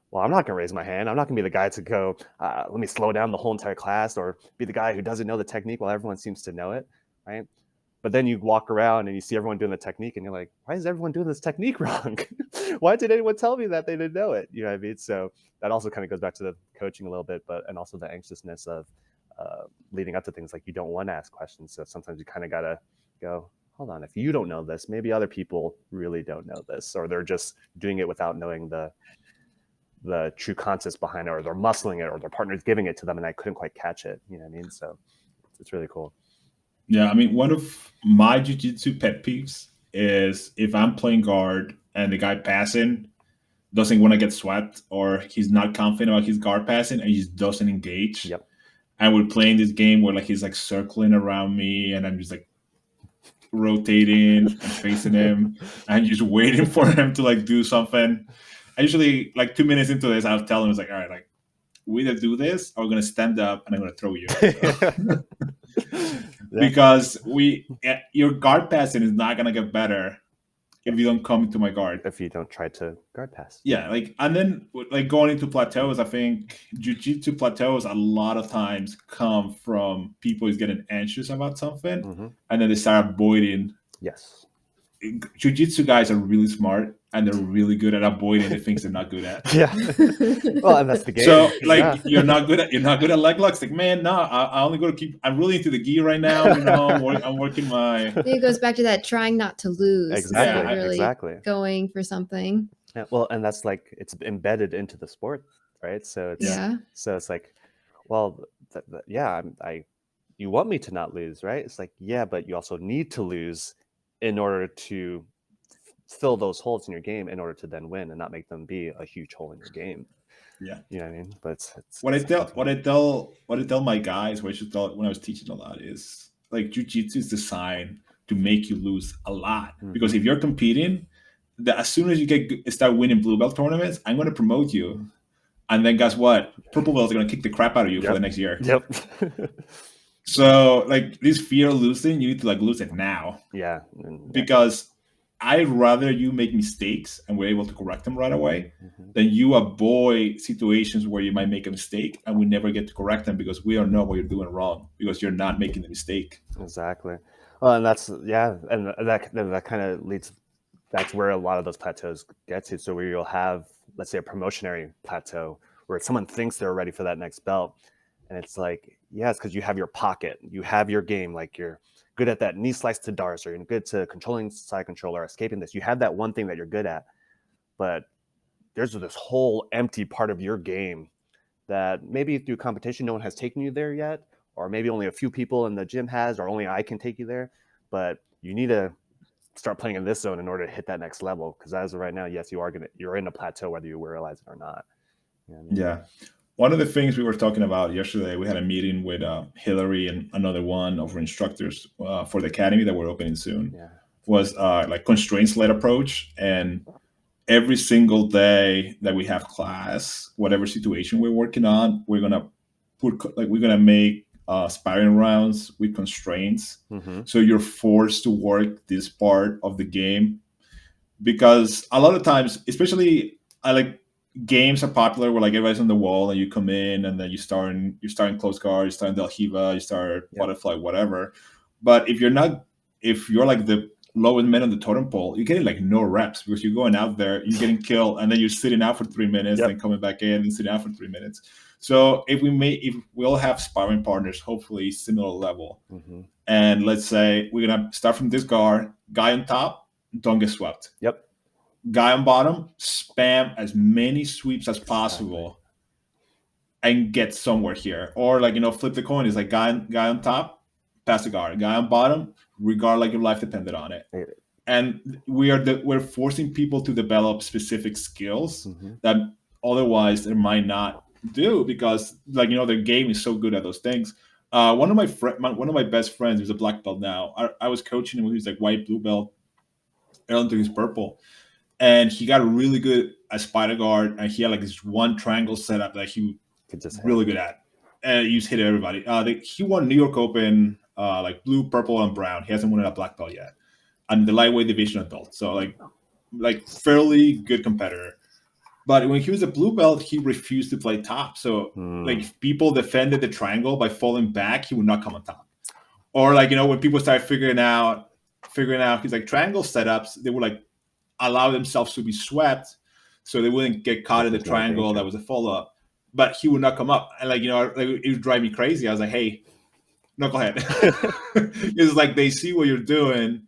Well, I'm not going to raise my hand. I'm not going to be the guy to go, let me slow down the whole entire class, or be the guy who doesn't know the technique while everyone seems to know it, right? But then you walk around and you see everyone doing the technique and you're like, why is everyone doing this technique wrong? Why did anyone tell me that they didn't know it? You know what I mean? So that also kind of goes back to the coaching a little bit, and also the anxiousness of leading up to things. Like, you don't want to ask questions. So sometimes you kind of got to go, hold on, if you don't know this, maybe other people really don't know this, or they're just doing it without knowing the true concepts behind it, or they're muscling it, or their partner's giving it to them and I couldn't quite catch it. You know what I mean? So it's really cool. Yeah, I mean, one of my jiu-jitsu pet peeves is if I'm playing guard and the guy passing doesn't want to get swept, or he's not confident about his guard passing and he just doesn't engage. Yep. And we're playing this game where like he's like circling around me and I'm just like rotating and facing him and just waiting for him to like do something. I usually, like 2 minutes into this, I'll tell him, it's like, all right, like, we either do this or we're going to stand up and I'm going to throw you. Because your guard passing is not going to get better if you don't come into my guard. If you don't try to guard pass. Yeah, like, and then like going into plateaus, I think jiu-jitsu plateaus a lot of times come from people who's getting anxious about something, and then they start avoiding. Yes. Jiu-jitsu guys are really smart and they're really good at avoiding the things they're not good at. Yeah. Well, and that's the game. So like you're not good at leg locks. Like, man, no, I only go to keep. I'm really into the gi right now. You know, I'm working my. It goes back to that trying not to lose. Exactly. Really Exactly. Going for something. Yeah, well, and that's like, it's embedded into the sport, right? So it's like, well, you want me to not lose, right? It's like, yeah, but you also need to lose in order to fill those holes in your game, in order to then win and not make them be a huge hole in your game. Yeah, you know what I mean. But it's what I tell my guys, what I should tell when I was teaching a lot is like jiu-jitsu is designed to make you lose a lot, because if you're competing, as soon as you start winning blue belt tournaments, I'm going to promote you, and then guess what? Purple belts are going to kick the crap out of you for the next year. Yep. So like this fear of losing, you need to like lose it now. Yeah. Because I'd rather you make mistakes and we're able to correct them right away than you avoid situations where you might make a mistake and we never get to correct them because we don't know what you're doing wrong because you're not making the mistake. Exactly. Well, and that kind of leads. That's where a lot of those plateaus get to. So where you'll have, let's say, a promotionary plateau where someone thinks they're ready for that next belt. And it's like, yeah, it's because you have your pocket, you have your game, like you're good at that knee slice to darts, or you're good to controlling side control or escaping this. You have that one thing that you're good at, but there's this whole empty part of your game that maybe through competition, no one has taken you there yet, or maybe only a few people in the gym has, or only I can take you there. But you need to start playing in this zone in order to hit that next level. Because as of right now, yes, you're in a plateau whether you realize it or not. You know what I mean? Yeah. One of the things we were talking about yesterday, we had a meeting with Hillary and another one of our instructors for the academy that we're opening soon. Yeah. Was like constraints-led approach. And every single day that we have class, whatever situation we're working on, we're gonna make sparring rounds with constraints. Mm-hmm. So you're forced to work this part of the game because a lot of times, especially I like games are popular where like everybody's on the wall and you come in and then you're starting close guard, you start Del Hiva, you start butterfly, whatever. But if you're like the lowest man on the totem pole, you're getting like no reps because you're going out there, you're getting killed, and then you're sitting out for 3 minutes, then coming back in and sitting out for 3 minutes. So if we all have sparring partners, hopefully similar level, and let's say we're gonna start from this guard, guy on top, don't get swept. Yep. Guy on bottom, spam as many sweeps as possible and get somewhere here. Or like, flip the coin. It's like guy on top, pass the guard. Guy on bottom, regard like your life depended on it. And we're forcing people to develop specific skills that otherwise they might not do because like, their game is so good at those things. One of my best friends, who's a black belt now, I was coaching him when he was like white, blue belt, early into his purple. And he got really good at spider guard, and he had like this one triangle setup that he was really good at. And he just hit everybody. He won New York Open, like blue, purple, and brown. He hasn't won a black belt yet, and the lightweight division adult. So like fairly good competitor. But when he was a blue belt, he refused to play top. So like if people defended the triangle by falling back, he would not come on top. Or like when people started figuring out he's like triangle setups, they would like allow themselves to be swept so they wouldn't get caught in the triangle. That was a follow-up. But he would not come up. And like, it would drive me crazy. I was like, hey, knucklehead. It's like they see what you're doing.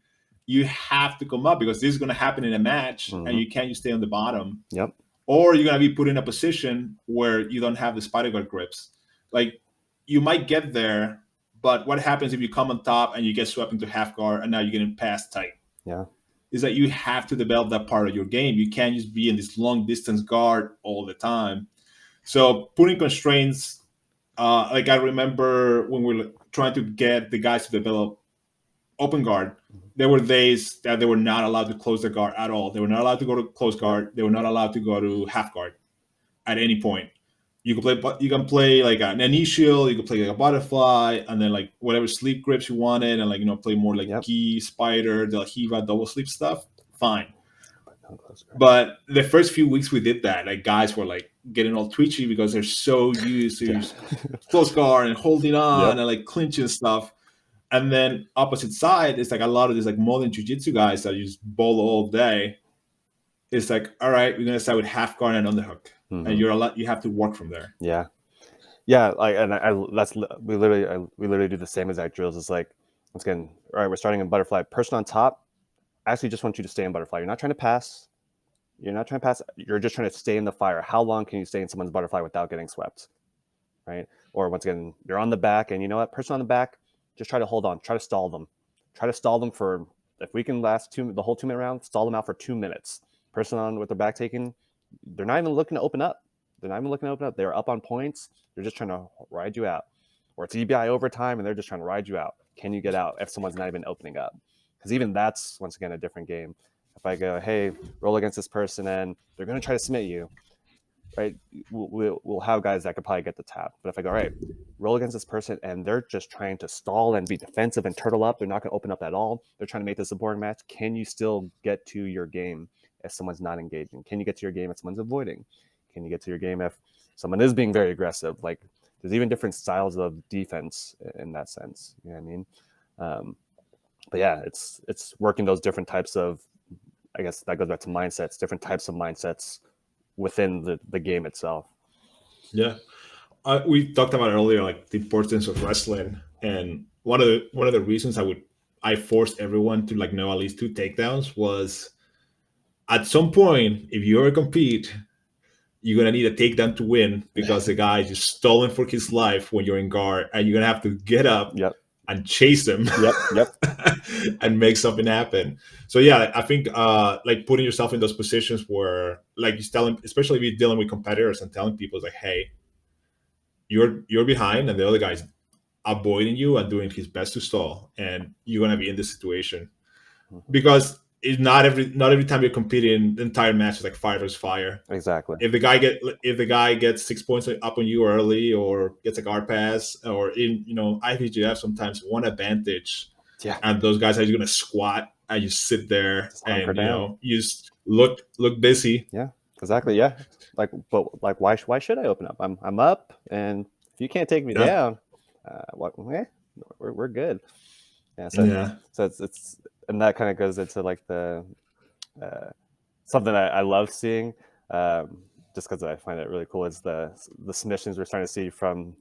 You have to come up because this is going to happen in a match and you can't just stay on the bottom. Yep. Or you're going to be put in a position where you don't have the spider guard grips. Like you might get there, but what happens if you come on top and you get swept into half guard and now you're getting passed tight? Yeah. Is that you have to develop that part of your game. You can't just be in this long distance guard all the time. So putting constraints, like I remember when we were trying to get the guys to develop open guard, there were days that they were not allowed to close their guard at all. They were not allowed to go to close guard. They were not allowed to go to half guard at any point. You can play like an knee shield, you can play like a butterfly, and then like whatever sleep grips you wanted, and like play more like key, spider, Del Hiva, double sleep stuff. Fine. But the first few weeks we did that, like guys were like getting all twitchy because they're so used to close guard and holding on and like clinching stuff. And then opposite side, it's like a lot of these like modern jiu-jitsu guys that just bowl all day. It's like, all right, we're gonna start with half guard and underhook. And you have to work from there. Yeah. Like, and we literally do the same exact drills. It's like, once again, all right, we're starting in butterfly. Person on top, I actually just want you to stay in butterfly. You're not trying to pass. You're just trying to stay in the fire. How long can you stay in someone's butterfly without getting swept? Right? Or once again, you're on the back, and you know what? Person on the back, just try to hold on. Try to stall them. For, if we can last the whole 2-minute round, stall them out for 2 minutes. Person on with their back taken, they're not even looking to open up. They're up on points. They're just trying to ride you out. Or it's EBI overtime, and they're just trying to ride you out. Can you get out if someone's not even opening up? Because even that's, once again, a different game. If I go, hey, roll against this person, and they're going to try to submit you, right? We'll have guys that could probably get the tap. But if I go, all right, roll against this person, and they're just trying to stall and be defensive and turtle up, they're not going to open up at all. They're trying to make this a boring match. Can you still get to your game if someone's not engaging? Can you get to your game if someone's avoiding? Can you get to your game if someone is being very aggressive? Like, there's even different styles of defense in that sense. You know what I mean? But yeah, it's working those different types of, I guess that goes back to mindsets, different types of mindsets within the game itself. Yeah. We talked about earlier, like the importance of wrestling. And one of the reasons I forced everyone to like know at least 2 takedowns was at some point, if you ever compete, you're going to need a takedown to win because the guy is just stalling for his life when you're in guard, and you're going to have to get up and chase him and make something happen. So yeah, I think like putting yourself in those positions where like you're telling, especially if you're dealing with competitors and telling people like, hey, you're behind and the other guy's avoiding you and doing his best to stall, and you're going to be in this situation. Because it's not every time you're competing, the entire match is like fire versus fire. Exactly. If the guy gets 6 points up on you early, or gets a guard pass, or in IPGF sometimes one advantage, and those guys are just gonna squat and you sit there Just and down. you just look busy. Yeah, exactly. Yeah, but why should I open up? I'm up, and if you can't take me down, we're good. Yeah. So it's and that kind of goes into like the something I love seeing, just because I find it really cool, is the submissions we're starting to see from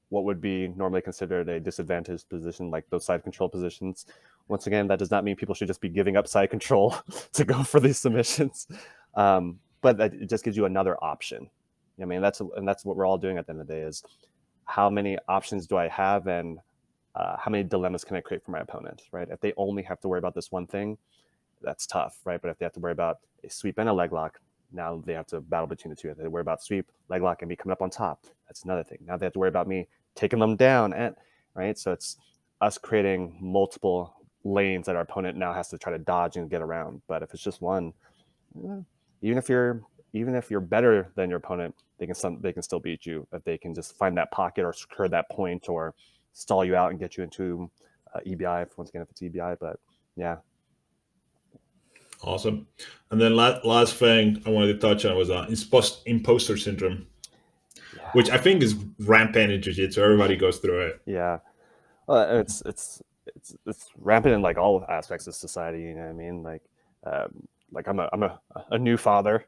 what would be normally considered a disadvantaged position, like those side control positions. Once again, that does not mean people should just be giving up side control to go for these submissions, but it just gives you another option. I mean, that's what we're all doing at the end of the day, is how many options do I have, and how many dilemmas can I create for my opponent, right? If they only have to worry about this one thing, that's tough, right? But if they have to worry about a sweep and a leg lock, now they have to battle between the two. If they worry about sweep, leg lock, and me coming up on top, that's another thing. Now they have to worry about me taking them down, and right. So it's us creating multiple lanes that our opponent now has to try to dodge and get around. But if it's just one, even if you're better than your opponent, they can still beat you if they can just find that pocket or secure that point or stall you out and get you into EBI. Once again, if it's EBI, but yeah. Awesome. And then last thing I wanted to touch on was imposter syndrome, which I think is rampant in jiu-jitsu. Everybody goes through it. Yeah, well, it's rampant in like all aspects of society. You know what I mean? Like I'm a new father,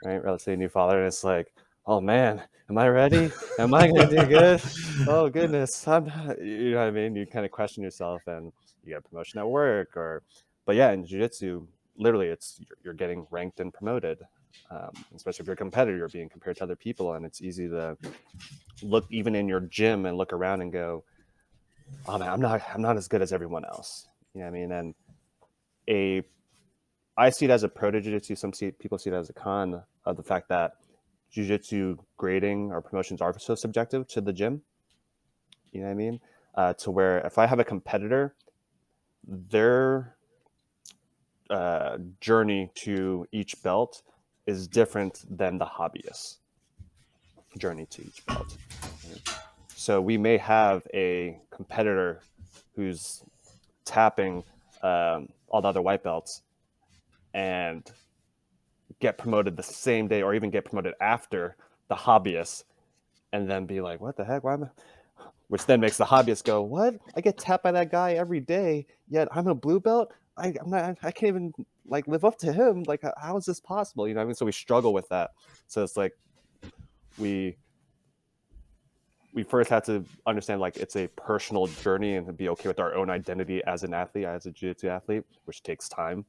right? Let's say a new father, and it's like, oh man, am I ready? Am I gonna do good? Oh goodness, I'm not, you know what I mean? You kind of question yourself, and you get a promotion at work, but yeah, in jiu-jitsu, literally, it's you're getting ranked and promoted, especially if you're a competitor, you're being compared to other people, and it's easy to look even in your gym and look around and go, oh man, I'm not as good as everyone else. You know what I mean? And I see it as a pro to jiu-jitsu. Some people see it as a con of the fact that jiu-jitsu grading or promotions are so subjective to the gym. You know what I mean? To where if I have a competitor, their journey to each belt is different than the hobbyist journey to each belt. So we may have a competitor who's tapping all the other white belts and get promoted the same day or even get promoted after the hobbyist, and then be like, what the heck? Why am I? Which then makes the hobbyist go, what? I get tapped by that guy every day, yet I'm a blue belt? I can't even like live up to him. Like, how is this possible? You know what I mean? So we struggle with that. So it's like we first have to understand like it's a personal journey and to be okay with our own identity as an athlete, as a jiu-jitsu athlete, which takes time.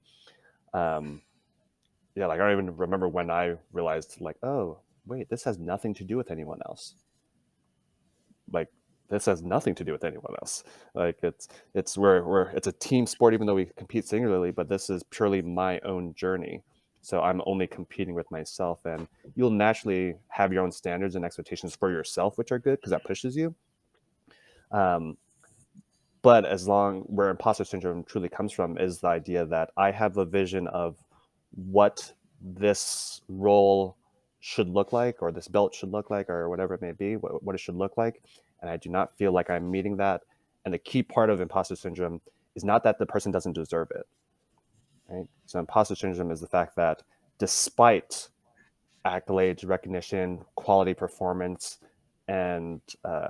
Yeah, like I don't even remember when I realized like, oh wait, this has nothing to do with anyone else. Like this has nothing to do with anyone else. Like it's it's a team sport, even though we compete singularly, but this is purely my own journey. So I'm only competing with myself, and you'll naturally have your own standards and expectations for yourself, which are good because that pushes you. But where imposter syndrome truly comes from is the idea that I have a vision of what this role should look like, or this belt should look like, or whatever it may be, what it should look like. And I do not feel like I'm meeting that. And the key part of imposter syndrome is not that the person doesn't deserve it. Right? So imposter syndrome is the fact that despite accolades, recognition, quality performance, and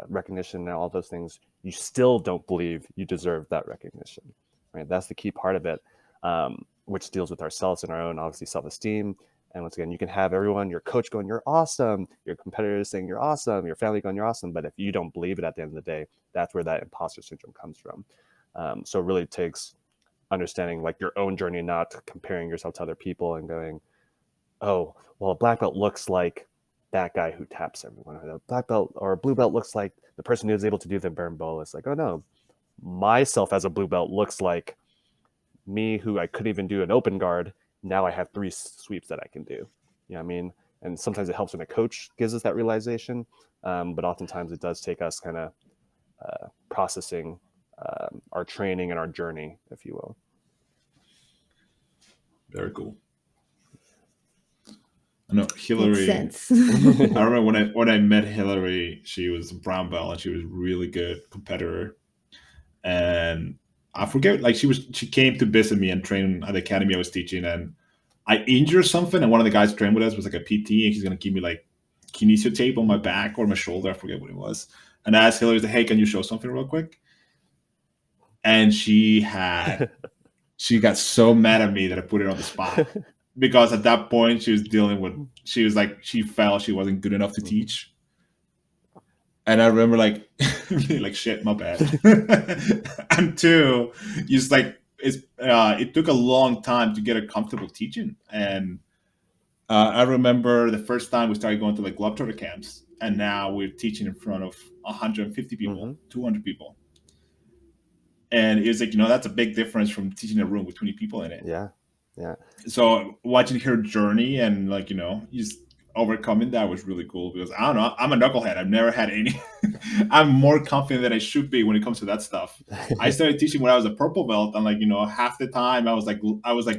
recognition and all those things, you still don't believe you deserve that recognition. Right? That's the key part of it, which deals with ourselves and our own, obviously, self-esteem. And once again, you can have everyone, your coach going, you're awesome, your competitors saying you're awesome, your family going, you're awesome. But if you don't believe it at the end of the day, that's where that imposter syndrome comes from. So it really takes understanding like your own journey, not comparing yourself to other people and going, oh, well, a black belt looks like that guy who taps everyone. Or a black belt or a blue belt looks like the person who's able to do the berimbolo. It's like, oh no, myself as a blue belt looks like me who I couldn't even do an open guard. Now I have 3 sweeps that I can do. You know what I mean? And sometimes it helps when a coach gives us that realization. But oftentimes it does take us kind of processing our training and our journey, if you will. Very cool. I know Makes Hillary. sense. I remember when I met Hillary, she was a brown belt and she was a really good competitor. And I forget, like she came to visit me and train at the academy I was teaching, and I injured something, and one of the guys trained with us was like a PT, and he's gonna give me like kinesio tape on my back or my shoulder. I forget what it was. And I asked Hillary, "Hey, can you show something real quick?" And she got so mad at me that I put it on the spot. Because at that point she was like, she felt she wasn't good enough to teach. And I remember like being like, shit, my bad. And two, just like it took a long time to get her comfortable teaching. And I remember the first time we started going to like Globetrotter camps, and now we're teaching in front of 150 people, 200 people. And it's like, that's a big difference from teaching a room with 20 people in it. Yeah. So watching her journey and like, just overcoming that was really cool, because I don't know, I'm a knucklehead. I've never had any. I'm more confident than I should be when it comes to that stuff. I started teaching when I was a purple belt, and like, half the time I was like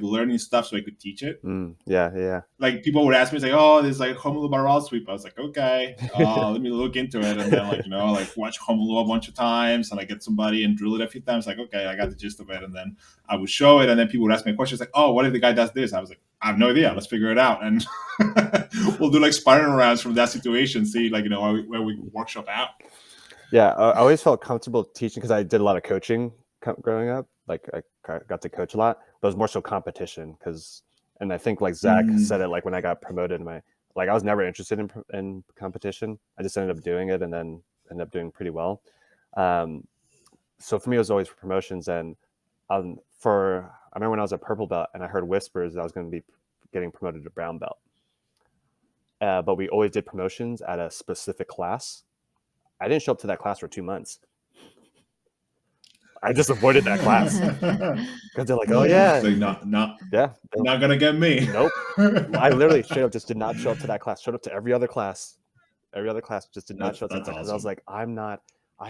learning stuff so I could teach it. Yeah. Like people would ask me, like, oh, there's like Homulu barrel sweep. I was like, okay, let me look into it. And then like, like watch Homulu a bunch of times, and I get somebody and drill it a few times. Like, okay, I got the gist of it. And then I would show it, and then people would ask me questions like, oh, what if the guy does this? I was like, I have no idea. Let's figure it out. And we'll do like sparring rounds from that situation. See, like, where we workshop out. Yeah, I always felt comfortable teaching because I did a lot of coaching growing up. Like I got to coach a lot, but it was more so competition. And I think like Zach said it, like when I got promoted, I was never interested in competition. I just ended up doing it, and then ended up doing pretty well. So for me, it was always for promotions. And I remember when I was a purple belt and I heard whispers that I was going to be getting promoted to brown belt. But we always did promotions at a specific class. I didn't show up to that class for 2 months. I just avoided that class because they're like, "Oh yeah, like, not gonna get me." Nope. I literally straight up just did not show up to that class. Showed up to every other class. Just did not show up to that class. I was like, I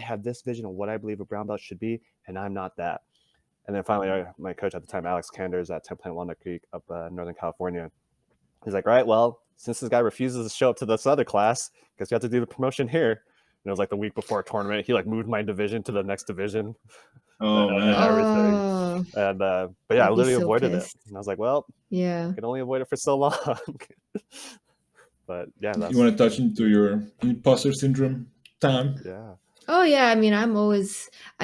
have this vision of what I believe a brown belt should be, and I'm not that. And then finally, my coach at the time, Alex Kanders at 10 Plant Walnut Creek up Northern California, he's like, all right, well, since this guy refuses to show up to this other class, guess we have to do the promotion here. And it was like the week before a tournament. He like moved my division to the next division. Oh man! Everything. And but yeah, I literally avoided it. And I was like, well, yeah, I can only avoid it for so long. But yeah, you want to touch into your imposter syndrome time? Yeah. Oh yeah, I mean, I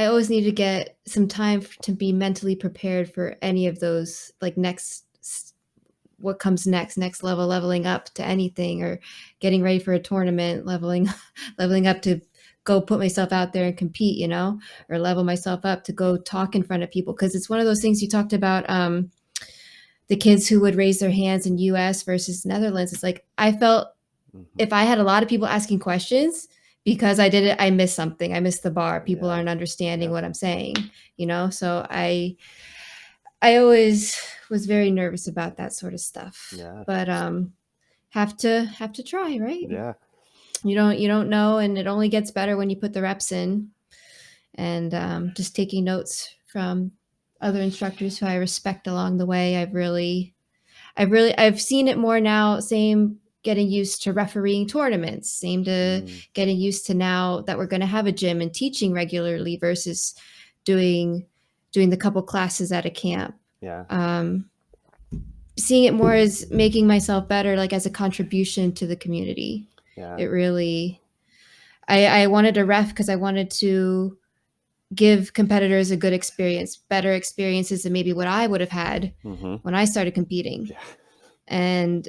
always need to get some time to be mentally prepared for any of those, like what comes next level, leveling up to anything, or getting ready for a tournament, leveling up to go put myself out there and compete, or level myself up to go talk in front of people. Because it's one of those things you talked about, the kids who would raise their hands in US versus Netherlands. It's like, I felt if I had a lot of people asking questions, because I did it, I missed something. I missed the bar. People aren't understanding what I'm saying, So I always was very nervous about that sort of stuff. Yeah. But have to try, right? Yeah. You don't know, and it only gets better when you put the reps in. And just taking notes from other instructors who I respect along the way. I've seen it more now. Same getting used to refereeing tournaments, same to getting used to now that we're going to have a gym and teaching regularly versus doing the couple classes at a camp. Yeah. Seeing it more as making myself better, like as a contribution to the community. Yeah. It really, I wanted to ref because I wanted to give competitors a good experience, better experiences than maybe what I would have had when I started competing. Yeah. And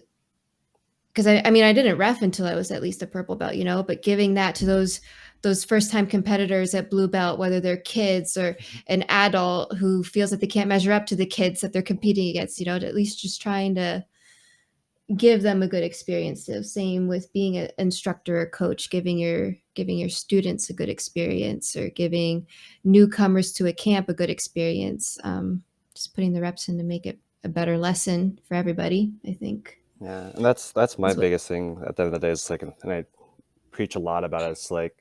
because I didn't ref until I was at least a purple belt, but giving that to those first time competitors at blue belt, whether they're kids or an adult who feels that they can't measure up to the kids that they're competing against, to at least just trying to give them a good experience. So same with being an instructor or coach, giving your students a good experience, or giving newcomers to a camp a good experience. Just putting the reps in to make it a better lesson for everybody, I think. Yeah, and that's my biggest thing at the end of the day. Is like, and I preach a lot about it. It's like,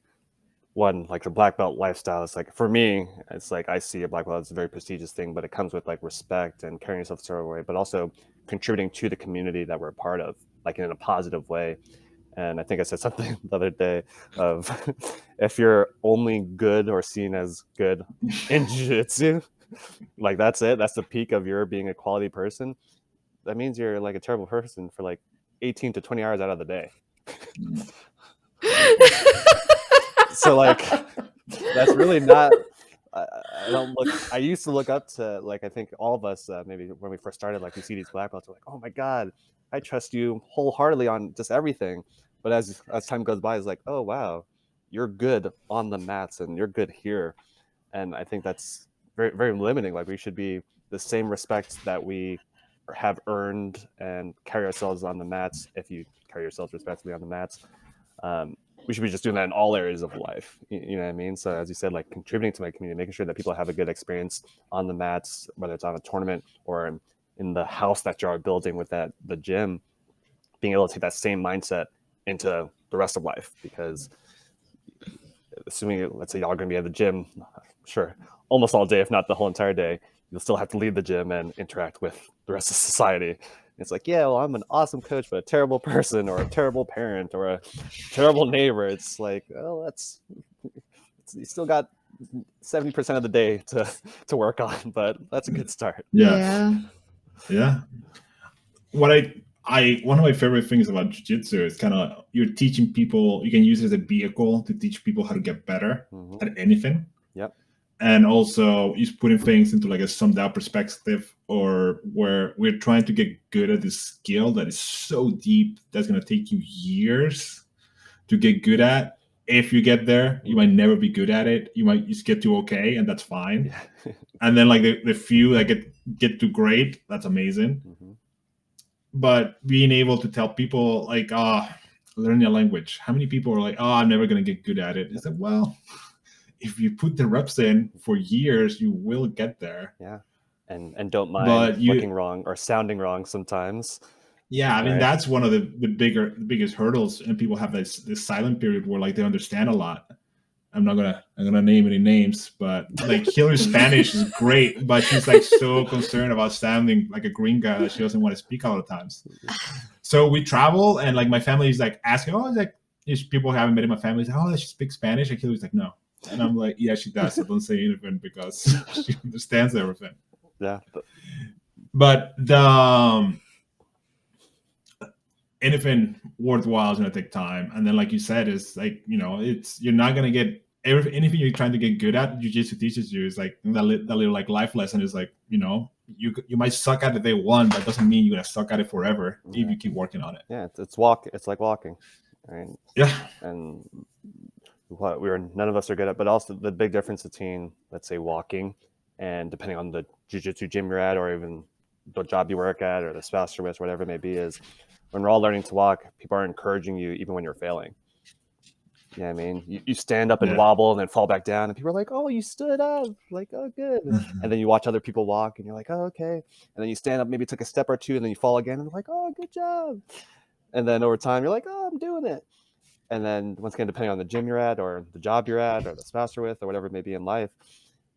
one, like the black belt lifestyle, it's like, for me, it's like I see a black belt as a very prestigious thing, but it comes with like respect and carrying yourself a certain way, but also contributing to the community that we're a part of, like in a positive way. And I think I said something the other day of if you're only good or seen as good in jiu-jitsu, like that's it, that's the peak of your being a quality person, that means you're like a terrible person for like 18 to 20 hours out of the day. So like that's really not, I used to look up to, like, I think all of us, maybe when we first started, like we see these black belts, we're like, oh my God, I trust you wholeheartedly on just everything. But as time goes by, it's like, oh wow, you're good on the mats and you're good here. And I think that's very, very limiting. Like we should be the same respect that we have earned and carry ourselves on the mats. If you carry yourselves respectfully on the mats, we should be just doing that in all areas of life. You know what I mean? So as you said, like contributing to my community, making sure that people have a good experience on the mats, whether it's on a tournament or in the house that you're building with the gym, being able to take that same mindset into the rest of life. Because assuming, let's say y'all are going to be at the gym, sure, almost all day, if not the whole entire day, you'll still have to leave the gym and interact with the rest of society. It's like, yeah, well, I'm an awesome coach, but a terrible person or a terrible parent or a terrible neighbor. It's like, oh, you still got 70% of the day to work on, but that's a good start. Yeah. What one of my favorite things about jiu-jitsu is kind of you're teaching people, you can use it as a vehicle to teach people how to get better at anything. Yep. And also just putting things into like a summed out perspective, or where we're trying to get good at this skill that is so deep that's going to take you years to get good at. If you get there, you might never be good at it. You might just get to okay, and that's fine. Yeah. And then like the few that get to great, that's amazing. But being able to tell people like, learning a language, how many people are like, I'm never going to get good at it? It's like, well, if you put the reps in for years, you will get there. Yeah. And don't mind looking wrong or sounding wrong sometimes. Yeah, I mean, that's one of the biggest hurdles, and people have this silent period where like they understand a lot. I'm not gonna name any names, but like Hillary's Spanish is great, but she's like so concerned about sounding like a gringa that she doesn't want to speak all the times. So we travel, and like my family is like asking, people who haven't met in my family, like, does she speak Spanish? And Hillary's like, no. And I'm like, yeah, she does. So don't say anything because she understands everything. Yeah. But anything worthwhile is going to take time. And then, like you said, is like, you're not going to get anything you're trying to get good at. Jiu-Jitsu teaches you is like that little like life lesson is like, you might suck at it day one, but it doesn't mean you're going to suck at it forever if you keep working on it. Yeah. It's like walking. Right? Yeah. And none of us are good at, but also the big difference between, let's say, walking and depending on the jiu-jitsu gym you're at, or even the job you work at, or the spouse you're with, whatever it may be, is when we're all learning to walk, people are encouraging you even when you're failing. You know what I mean? You stand up and wobble and then fall back down, and people are like, oh, you stood up, like, oh, good. And then you watch other people walk and you're like, oh, okay. And then you stand up, maybe took a step or two, and then you fall again and you're like, oh, good job. And then over time you're like, oh, I'm doing it. And then once again, depending on the gym you're at, or the job you're at, or the spouse you're with, or whatever it may be in life,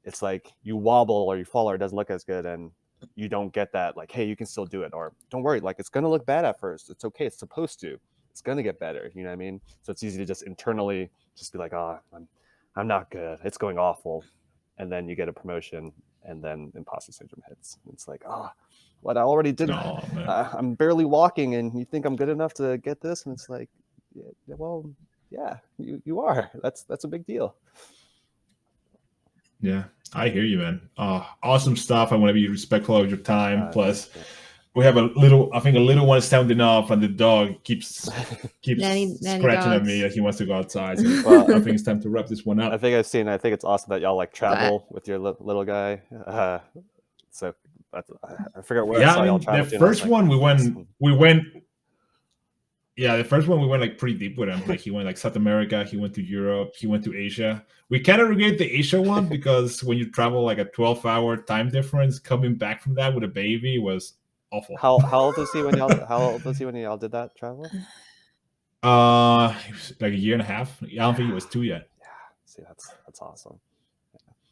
it's like you wobble or you fall or it doesn't look as good, and you don't get that like, hey, you can still do it, or don't worry, like it's gonna look bad at first. It's okay, it's supposed to. It's gonna get better. You know what I mean? So it's easy to just internally just be like, I'm not good. It's going awful. And then you get a promotion, and then imposter syndrome hits. It's like, what I already did. I'm barely walking, and you think I'm good enough to get this? And it's like, well, yeah, you are. That's a big deal. Yeah, I hear you, man. Awesome stuff. I want to be respectful of your time. Plus, we have a little one sounding off, and the dog keeps nanny scratching at me. He wants to go outside. So I think it's time to wrap this one up. I think it's awesome that y'all like travel with your little guy. So I forgot where I saw y'all travel. The first one we went. Yeah, the first one we went like pretty deep with him. Like he went like South America, he went to Europe, he went to Asia. We kind of regret the Asia one because when you travel like a 12-hour time difference, coming back from that with a baby was awful. How old was he when y'all did that travel? He was like a year and a half. I don't think he was 2 yet. Yeah. See, that's awesome.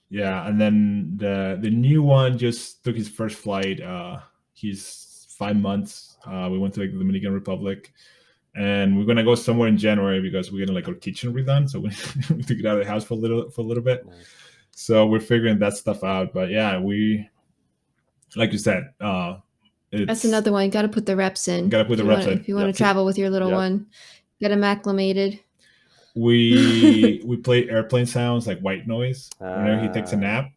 Yeah, and then the new one just took his first flight. He's 5 months. We went to like the Dominican Republic, and we're gonna go somewhere in January because we're gonna like our kitchen redone. So we took it out of the house for a little bit. Nice. So we're figuring that stuff out. But yeah, we, like you said, that's another one. You got to put the reps in. Got to put the reps in If you want to travel with your little one, get them acclimated. We play airplane sounds like white noise whenever he takes a nap.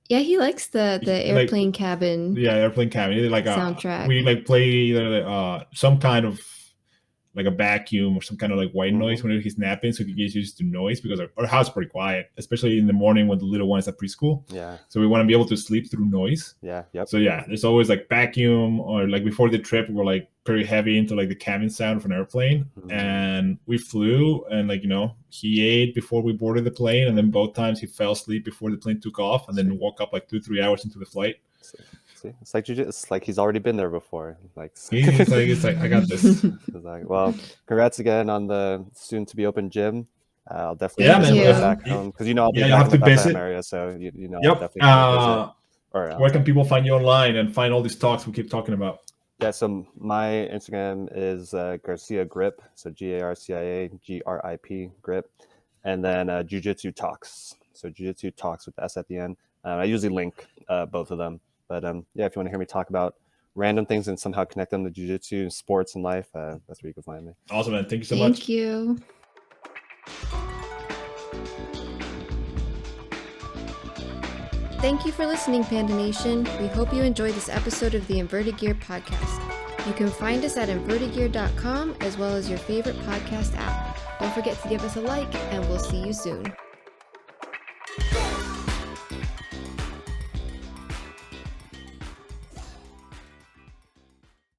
Yeah, he likes the airplane cabin. Yeah, airplane cabin. Like soundtrack. We like play either some kind of like a vacuum or some kind of like white noise whenever he's napping, so he gets used to noise because our house is pretty quiet, especially in the morning when the little one is at preschool. Yeah. So we want to be able to sleep through noise. Yeah. Yep. So yeah, there's always like vacuum, or like before the trip, we were like pretty heavy into like the cabin sound of an airplane, and we flew, and like, you know, he ate before we boarded the plane, and then both times he fell asleep before the plane took off, and then woke up like 2-3 hours into the flight. It's like it's like he's already been there before. Like it's like I got this. Like, well, congrats again on the soon to be open gym. I'll definitely visit back home because I'll be you have to visit area. So you know, yep. I'll definitely where can people find you online and find all these talks we keep talking about? Yeah, so my Instagram is Garcia Grip, so Garcia GRIP Grip, and then Jiu-Jitsu Talks, so Jiu-Jitsu Talks with the S at the end. I usually link both of them. But yeah, if you want to hear me talk about random things and somehow connect them to jiu-jitsu, sports, and life, that's where you can find me. Awesome, man. Thank you so much. Thank you. Thank you for listening, Panda Nation. We hope you enjoyed this episode of the Inverted Gear podcast. You can find us at invertedgear.com as well as your favorite podcast app. Don't forget to give us a like, and we'll see you soon.